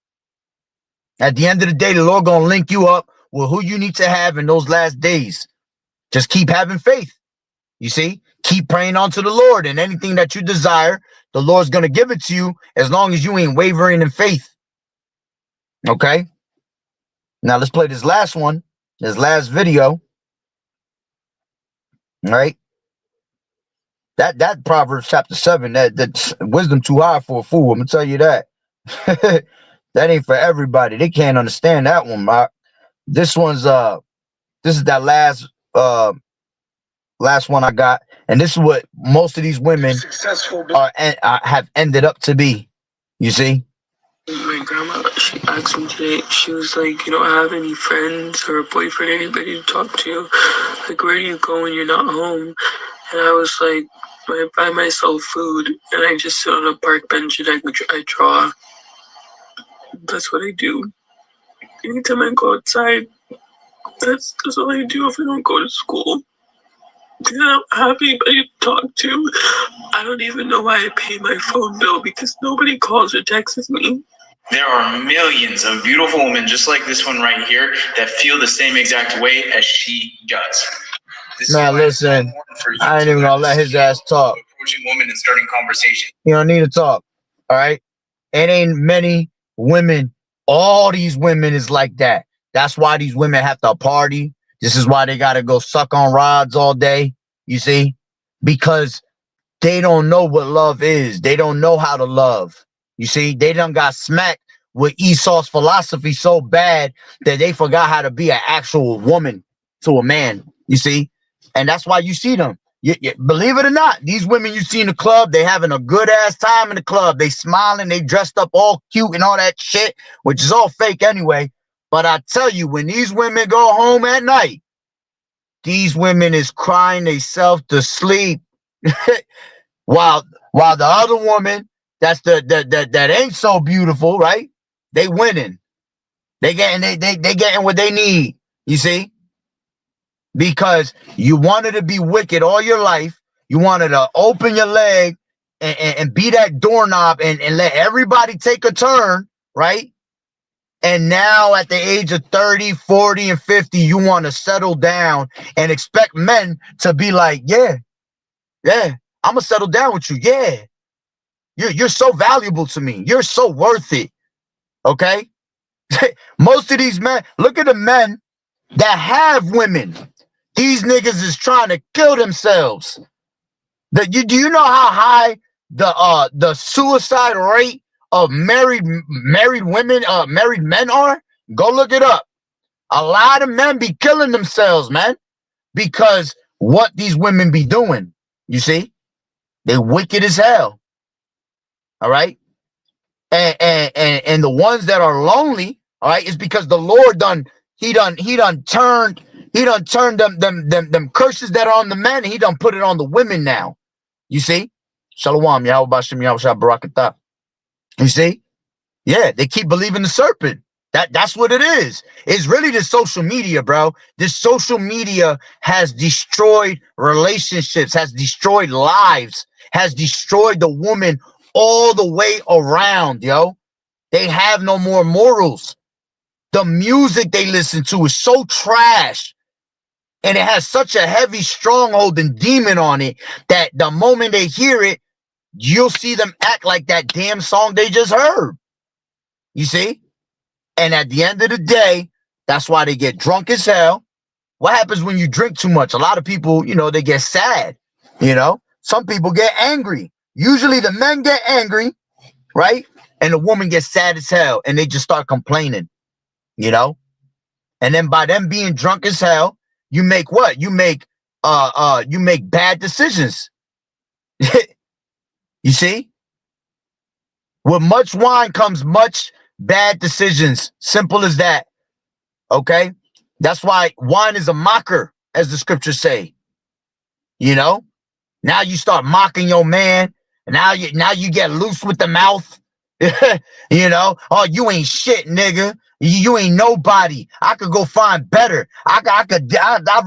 At the end of the day, the Lord gonna link you up with who you need to have in those last days. Just keep having faith. You see, keep praying onto the Lord, and anything that you desire, the Lord's going to give it to you as long as you ain't wavering in faith. Okay. Now let's play this last one, this last video. All right. That Proverbs chapter 7, that's wisdom too high for a fool. I'm going to tell you that. That ain't for everybody. They can't understand that one, Mark. This is that last one I got, and this is what most of these women have ended up to be. You see? My grandma, she asked me today, she was like, you don't have any friends or a boyfriend, anybody to talk to? Like, where do you go when you're not home? And I was like, I buy myself food, and I just sit on a park bench and I draw. That's what I do. Anytime I go outside, that's all I do if I don't go to school. I don't have anybody to talk to. I don't even know why I pay my phone bill, because nobody calls or texts me. There are millions of beautiful women just like this one right here that feel the same exact way as she does. Man, listen, I ain't even gonna let his ass talk. Approaching women and starting conversation. You don't need to talk, all right? It ain't many women. All these women is like that. That's why these women have to party. This is why they gotta go suck on rods all day, you see? Because they don't know what love is. They don't know how to love. You see, they done got smacked with Esau's philosophy so bad that they forgot how to be an actual woman to a man, you see? And that's why you see them. You believe it or not, these women you see in the club, they having a good ass time in the club. They smiling, they dressed up all cute and all that shit, which is all fake anyway. But I tell you, when these women go home at night, these women is crying themselves to sleep while While the other woman, that's that ain't so beautiful, right? They winning. They getting what they need. You see? Because you wanted to be wicked all your life. You wanted to open your leg and be that doorknob and let everybody take a turn, right? And now at the age of 30, 40, and 50, you want to settle down and expect men to be like, yeah, I'm going to settle down with you. Yeah, you're so valuable to me. You're so worth it. Okay? Most of these men, look at the men that have women. These niggas is trying to kill themselves. Do you know how high the suicide rate of married women, married men are? Go look it up. A lot of men be killing themselves, man, because what these women be doing. You see, they wicked as hell. All right, and the ones that are lonely, all right, is because the Lord he done turned them curses that are on the men. He done put it on the women now. You see, Shalom, YAHAWAH'S, YAHAWAH'S, Barakatah. You see, yeah, they keep believing the serpent. That's what it is. It's really the social media, bro. This social media has destroyed relationships, has destroyed lives, has destroyed the woman all the way around, yo. They have no more morals. The music they listen to is so trash, and it has such a heavy stronghold and demon on it that the moment they hear it, you'll see them act like that damn song they just heard. You see? And at the end of the day, that's why they get drunk as hell. What happens when you drink too much? A lot of people, they get sad. Some people get angry. Usually the men get angry, right? And the woman gets sad as hell and they just start complaining, And then by them being drunk as hell, you make what? You make bad decisions. You see? With much wine comes much bad decisions. Simple as that. Okay? That's why wine is a mocker, as the scriptures say. Now you start mocking your man. Now you get loose with the mouth. Oh, you ain't shit, nigga. You ain't nobody. I could go find better. I'd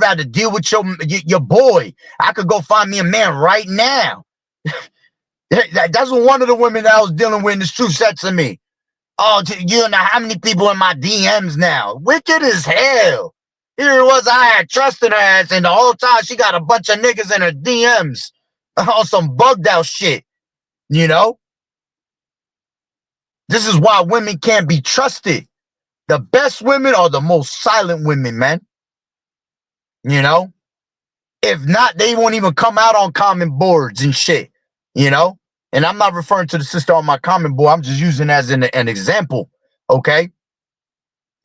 rather deal with your boy. I could go find me a man right now. That's what one of the women that I was dealing with in this truth said to me. Oh, you know how many people in my DMs now? Wicked as hell. Here it was, I had trust in her ass, and the whole time she got a bunch of niggas in her DMs on some bugged out shit. This is why women can't be trusted. The best women are the most silent women, man. If not, they won't even come out on comment boards and shit. And I'm not referring to the sister on my comment board. I'm just using as an example. Okay.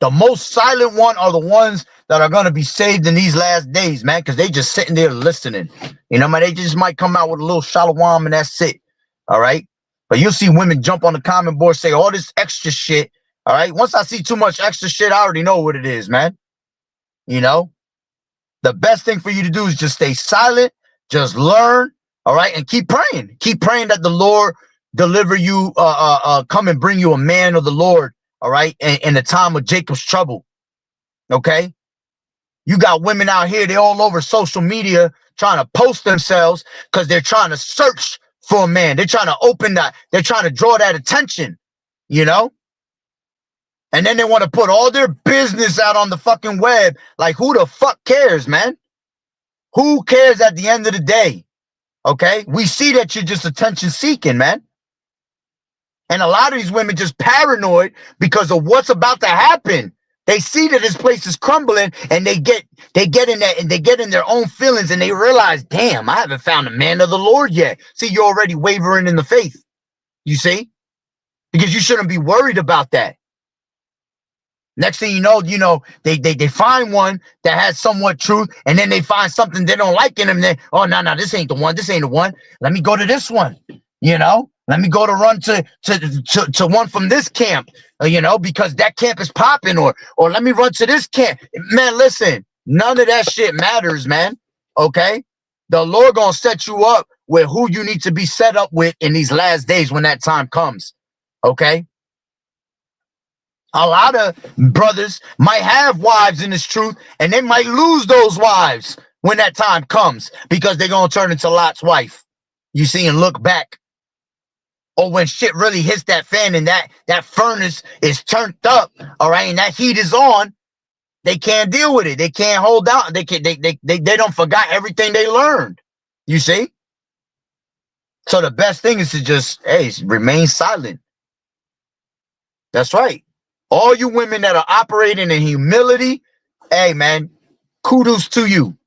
The most silent one are the ones that are going to be saved in these last days, man, because they just sitting there listening. Man, they just might come out with a little shalom and that's it. All right. But you'll see women jump on the comment board, say all this extra shit. All right. Once I see too much extra shit, I already know what it is, man. The best thing for you to do is just stay silent, just learn. All right. And keep praying. Keep praying that the Lord deliver you, come and bring you a man of the Lord. All right. In the time of Jacob's trouble. Okay. You got women out here, they're all over social media trying to post themselves because they're trying to search for a man. They're trying to open that. They're trying to draw that attention, And then they want to put all their business out on the fucking web. Like, who the fuck cares, man? Who cares at the end of the day? Okay. We see that you're just attention seeking, man. And a lot of these women just paranoid because of what's about to happen. They see that this place is crumbling and they get in that and they get in their own feelings and they realize, damn, I haven't found a man of the Lord yet. See, you're already wavering in the faith. You see? Because you shouldn't be worried about that. Next thing you know, they find one that has somewhat truth, and then they find something they don't like in him. Then, oh, no, this ain't the one. This ain't the one. Let me go to this one. Let me go to run to one from this camp, because that camp is popping, or let me run to this camp. Man, listen, none of that shit matters, man. Okay, the Lord gonna set you up with who you need to be set up with in these last days when that time comes. Okay? A lot of brothers might have wives in this truth, and they might lose those wives when that time comes because they're going to turn into Lot's wife. You see, and look back. Or when shit really hits that fan and that furnace is turned up, all right, and that heat is on, they can't deal with it. They can't hold out. They don't forgot everything they learned. You see? So the best thing is to just, hey, remain silent. That's right. All you women that are operating in humility, hey, man, kudos to you.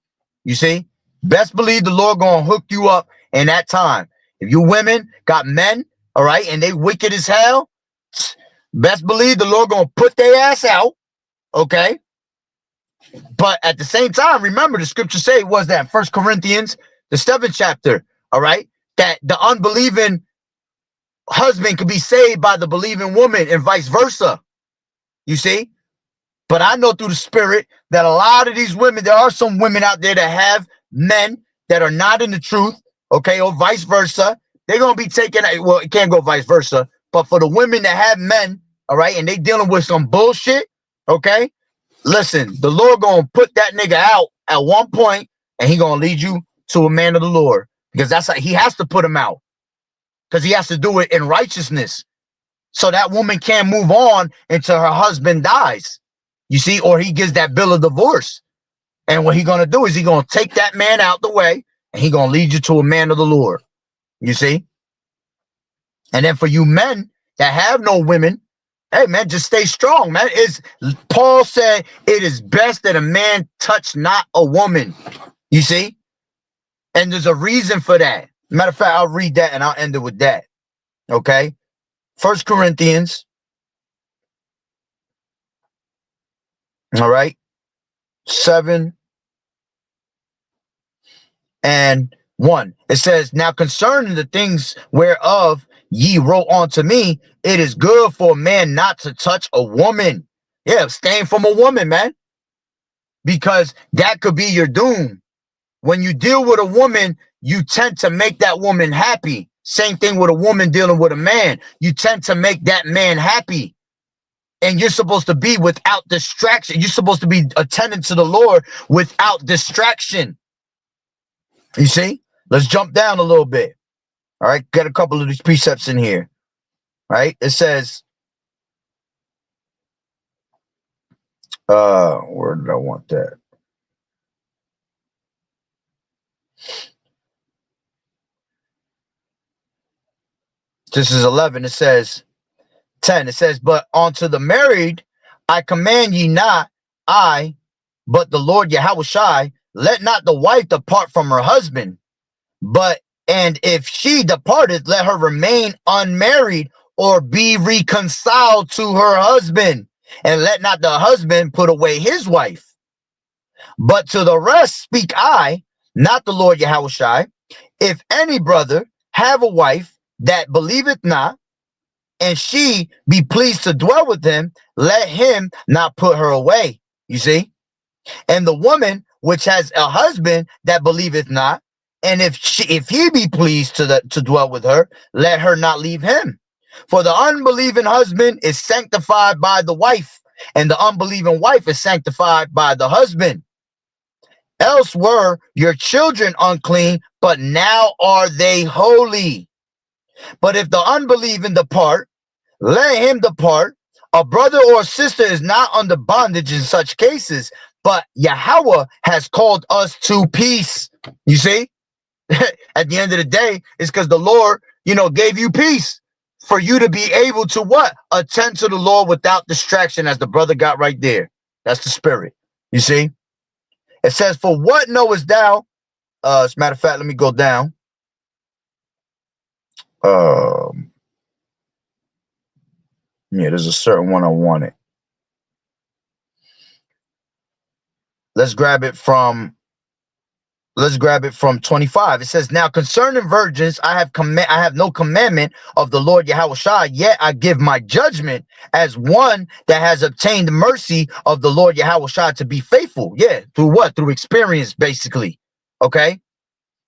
You see? Best believe the Lord gonna hook you up in that time. If you women got men, all right, and they wicked as hell, best believe the Lord gonna put their ass out, okay? But at the same time, remember the scripture say was that 1 Corinthians, the 7th chapter, all right, that the unbelieving husband could be saved by the believing woman and vice versa. You see? But I know through the spirit that a lot of these women, there are some women out there that have men that are not in the truth, okay, or vice versa. They're going to be taken, well, it can't go vice versa, but for the women that have men, all right, and they dealing with some bullshit, okay, listen, the Lord going to put that nigga out at one point, and he going to lead you to a man of the Lord, because that's how he has to put him out, because he has to do it in righteousness, so that woman can't move on until her husband dies. You see, or he gives that bill of divorce. And what he's going to do is he's going to take that man out the way, and he's going to lead you to a man of the Lord. You see? And then for you men that have no women, hey, man, just stay strong, man. Paul said it is best that a man touch not a woman. You see? And there's a reason for that. Matter of fact, I'll read that and I'll end it with that. Okay? 1 Corinthians. All right. 7 and 1. It says, now concerning the things whereof ye wrote unto me, it is good for a man not to touch a woman. Yeah, abstain from a woman, man. Because that could be your doom. When you deal with a woman, you tend to make that woman happy. Same thing with a woman dealing with a man. You tend to make that man happy. And you're supposed to be without distraction. You're supposed to be attending to the Lord without distraction. You see? Let's jump down a little bit. All right, get a couple of these precepts in here. Right? It says, where did I want that? This is 11. It says, 10. It says, but unto the married, I command ye not, I, but the Lord YAHAWAH'S, let not the wife depart from her husband, and if she departed, let her remain unmarried or be reconciled to her husband, and let not the husband put away his wife. But to the rest speak I, not the Lord YAHAWAH'S, if any brother have a wife that believeth not, and she be pleased to dwell with him, let him not put her away. You see? And the woman which has a husband that believeth not, and if he be pleased to dwell with her, let her not leave him. For the unbelieving husband is sanctified by the wife, and the unbelieving wife is sanctified by the husband. Else were your children unclean, but now are they holy. But if the unbelieving depart, let him depart. A brother or a sister is not under bondage in such cases, but Yahweh has called us to peace. You see? At the end of the day, it's because the Lord, gave you peace for you to be able to what? Attend to the Lord without distraction, as the brother got right there. That's the spirit. You see? It says, for what knowest thou? As a matter of fact, let me go down. Yeah, there's a certain one I wanted. Let's grab it from 25. It says, now concerning virgins, I have no commandment of the Lord YAHWAH'S, yet I give my judgment as one that has obtained the mercy of the Lord YAHWAH'S to be faithful. Yeah, through what? Through experience, basically. Okay.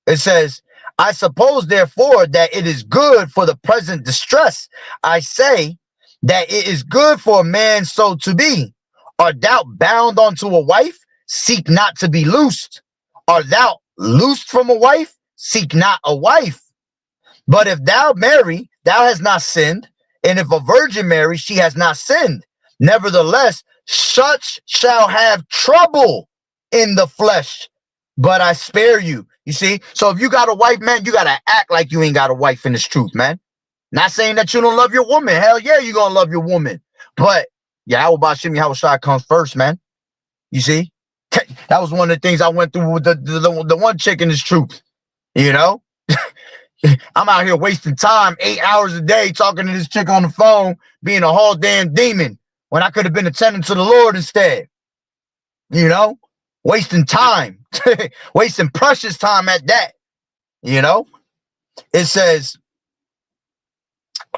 It says, I suppose, therefore, that it is good for the present distress. I say that it is good for a man so to be. Art thou bound unto a wife? Seek not to be loosed. Art thou loosed from a wife? Seek not a wife. But if thou marry, thou hast not sinned. And if a virgin marry, she has not sinned. Nevertheless, such shall have trouble in the flesh, but I spare you. You see? So if you got a wife, man, you got to act like you ain't got a wife in this truth, man. Not saying that you don't love your woman. Hell yeah, you're going to love your woman. But YAHAWAH'S comes first, man. You see? That was one of the things I went through with the one chick in this truth. You know? I'm out here wasting time 8 hours a day talking to this chick on the phone, being a whole damn demon when I could have been attending to the Lord instead. You know, wasting time, wasting precious time at that. You know, it says,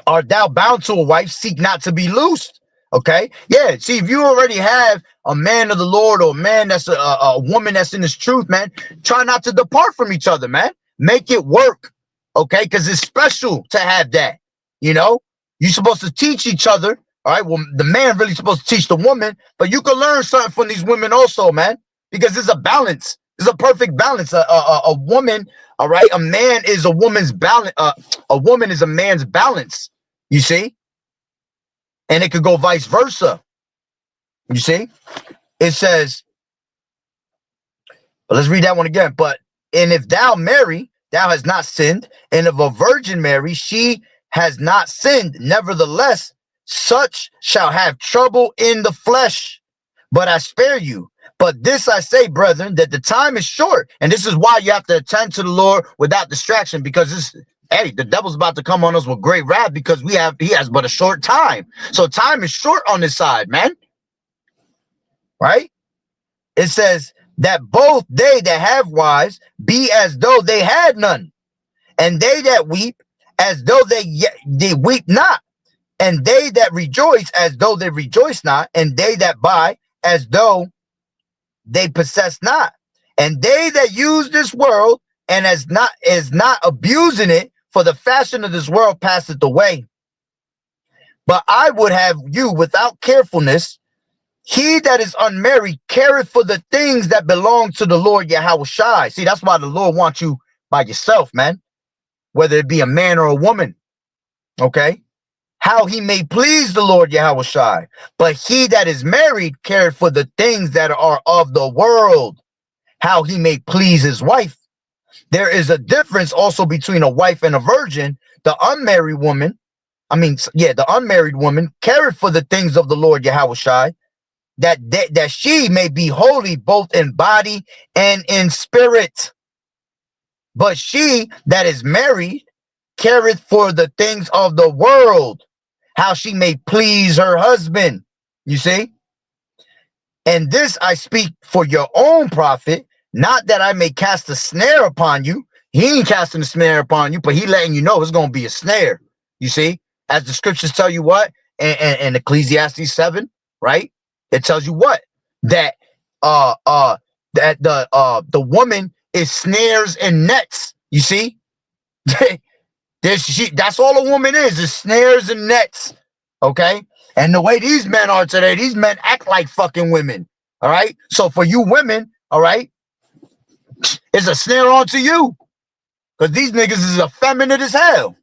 art thou bound to a wife? Seek not to be loosed. Okay. Yeah. See, if you already have a man of the Lord or a man that's a woman that's in this truth, man, try not to depart from each other, man. Make it work. Okay, because it's special to have that. You know, you're supposed to teach each other. All right. Well, the man really supposed to teach the woman, but you can learn something from these women also, man, because it's a balance. It's a perfect balance. A woman, all right. A man is a woman's balance. A woman is a man's balance. You see, and it could go vice versa. You see, it says, but let's read that one again. But and if thou marry, thou hast not sinned, and if a virgin marry, she has not sinned. Nevertheless, such shall have trouble in the flesh, but I spare you. But this I say, brethren, that the time is short, and this is why you have to attend to the Lord without distraction, because the devil's about to come on us with great wrath because he has but a short time. So time is short on this side, man. Right? It says that both they that have wives be as though they had none, and they that weep as though they weep not, and they that rejoice as though they rejoice not, and they that buy as though they possess not, and they that use this world and is not abusing it, for the fashion of this world passeth away. But I would have you without carefulness. He that is unmarried careth for the things that belong to the Lord YAHAWAH'S. See, that's why the Lord wants you by yourself, man, whether it be a man or a woman. Okay, how he may please the Lord YAHAWAH'S. But he that is married careth for the things that are of the world, how he may please his wife. There is a difference also between a wife and a virgin. The unmarried woman, the unmarried woman careth for the things of the Lord YAHAWAH'S, that she may be holy both in body and in spirit. But she that is married careth for the things of the world, how she may please her husband. You see? And this I speak for your own profit, not that I may cast a snare upon you. He ain't casting a snare upon you, but he letting you know it's going to be a snare. You see? As the scriptures tell you what? And Ecclesiastes 7, right? It tells you what? That the woman is snares and nets. You see? That's all a woman is snares and nets. Okay? And the way these men are today, these men act like fucking women. All right? So for you women, all right, it's a snare onto you. Because these niggas is effeminate as hell.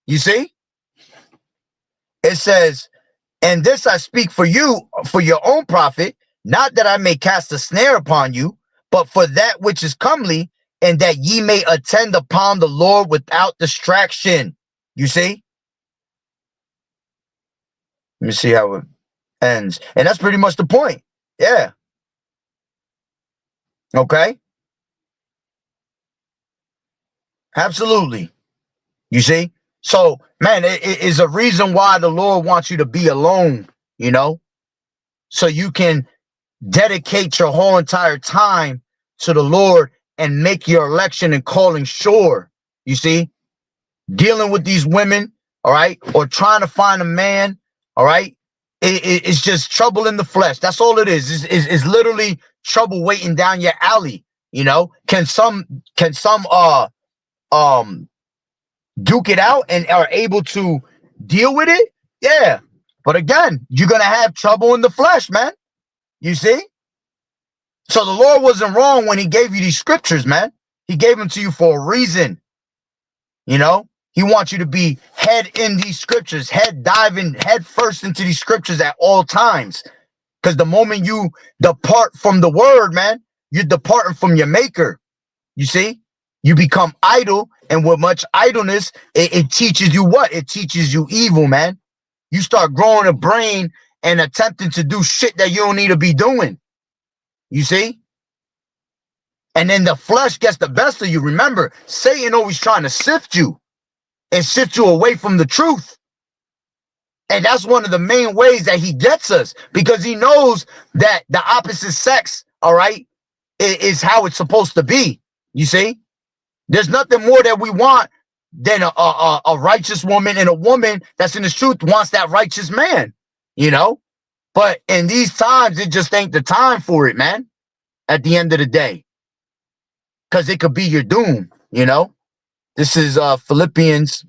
You see? It says, and this I speak for you, for your own profit, not that I may cast a snare upon you, but for that which is comely, and that ye may attend upon the Lord without distraction. You see? Let me see how it ends. And that's pretty much the point. Yeah. Okay? Absolutely. You see? So, man, it is a reason why the Lord wants you to be alone, you know? So you can dedicate your whole entire time to the Lord and make your election and calling sure. You see? Dealing with these women, all right, or trying to find a man, all right, it's just trouble in the flesh. That's all it is. It's literally trouble waiting down your alley. You know, can some duke it out and are able to deal with it? Yeah. But again, you're gonna have trouble in the flesh, man. You see? So the Lord wasn't wrong when he gave you these scriptures, man. He gave them to you for a reason. You know, he wants you to be head in these scriptures, head diving head first into these scriptures at all times. Because the moment you depart from the word, man, you're departing from your maker. You see, you become idle, and with much idleness, it teaches you what? It teaches you evil, man. You start growing a brain and attempting to do shit that you don't need to be doing. You see? And then the flesh gets the best of you. Remember, Satan always trying to sift you and sift you away from the truth. And that's one of the main ways that he gets us, because he knows that the opposite sex, all right, is how it's supposed to be. You see? There's nothing more that we want than a righteous woman, and a woman that's in the truth wants that righteous man, you know? But in these times, it just ain't the time for it, man, at the end of the day. Because it could be your doom, you know? This is Philippians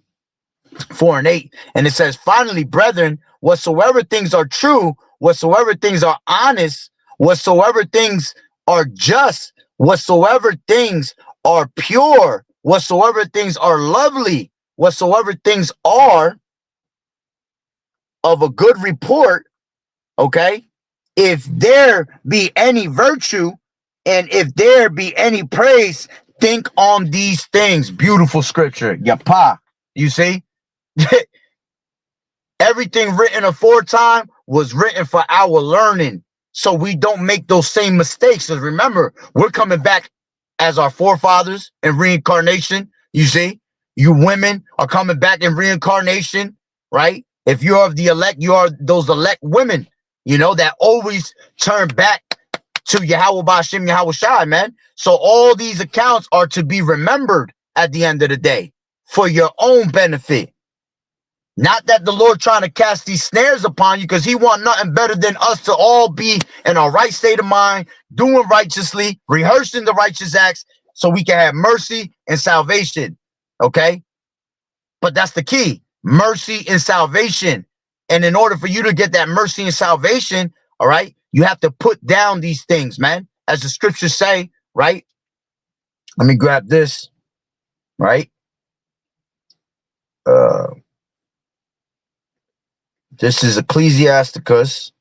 4:8, and it says, finally, brethren, whatsoever things are true, whatsoever things are honest, whatsoever things are just, whatsoever things are pure, whatsoever things are lovely, whatsoever things are of a good report, okay? If there be any virtue, and if there be any praise, think on these things. Beautiful scripture. Yapa. You see? Everything written aforetime was written for our learning, so we don't make those same mistakes. Because remember, we're coming back as our forefathers in reincarnation. You see, you women are coming back in reincarnation, right? If you're of the elect, you are those elect women, you know, that always turn back to YAHAWAH'S, YAHAWAH'S, man. So all these accounts are to be remembered at the end of the day for your own benefit. Not that the Lord trying to cast these snares upon you, because he want nothing better than us to all be in our right state of mind, doing righteously, rehearsing the righteous acts, so we can have mercy and salvation. Okay? But that's the key. Mercy and salvation. And in order for you to get that mercy and salvation, all right, you have to put down these things, man. As the scriptures say, right? Let me grab this, right? This is Ecclesiasticus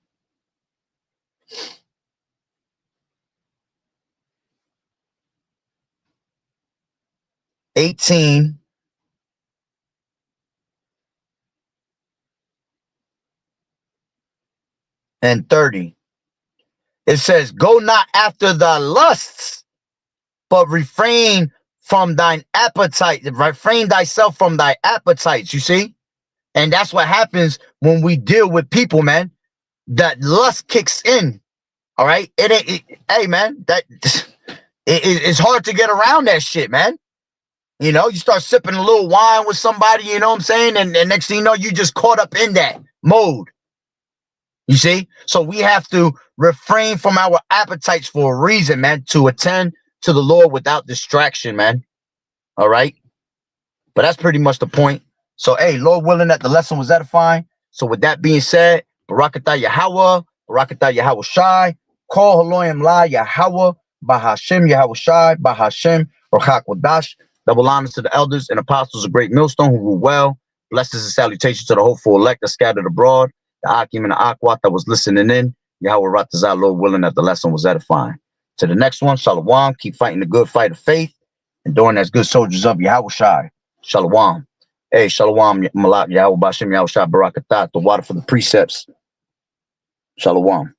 18 and 30. It says, go not after thy lusts, but refrain from thine appetite. Refrain thyself from thy appetites, you see? And that's what happens when we deal with people, man. That lust kicks in, all right? Hey, man, it's hard to get around that shit, man. You know, you start sipping a little wine with somebody, you know what I'm saying? And next thing you know, you just caught up in that mode. You see? So we have to refrain from our appetites for a reason, man, to attend to the Lord without distraction, man. All right? But that's pretty much the point. So, hey, Lord willing that the lesson was edifying. So with that being said, Barakatah Yahawah, Barakatah Yahawashi, Call Haloyim La Yahawah, Bahashem Yahawashi, Bahashem, Rachak Wadash. Double honors to the elders and apostles of Great Millstone who rule well. Blessings and salutations to the hopeful elect that scattered abroad. The Akim and the Akwat that was listening in. Yahweh Ratazah, Lord willing that the lesson was edifying. To the next one, Shalom. Keep fighting the good fight of faith and doing as good soldiers of Yahawashi. Shalom. Hey, Shalom, Malak, Yahweh Bashem, Yahawashi, Barakatah, the water for the precepts. Shalom.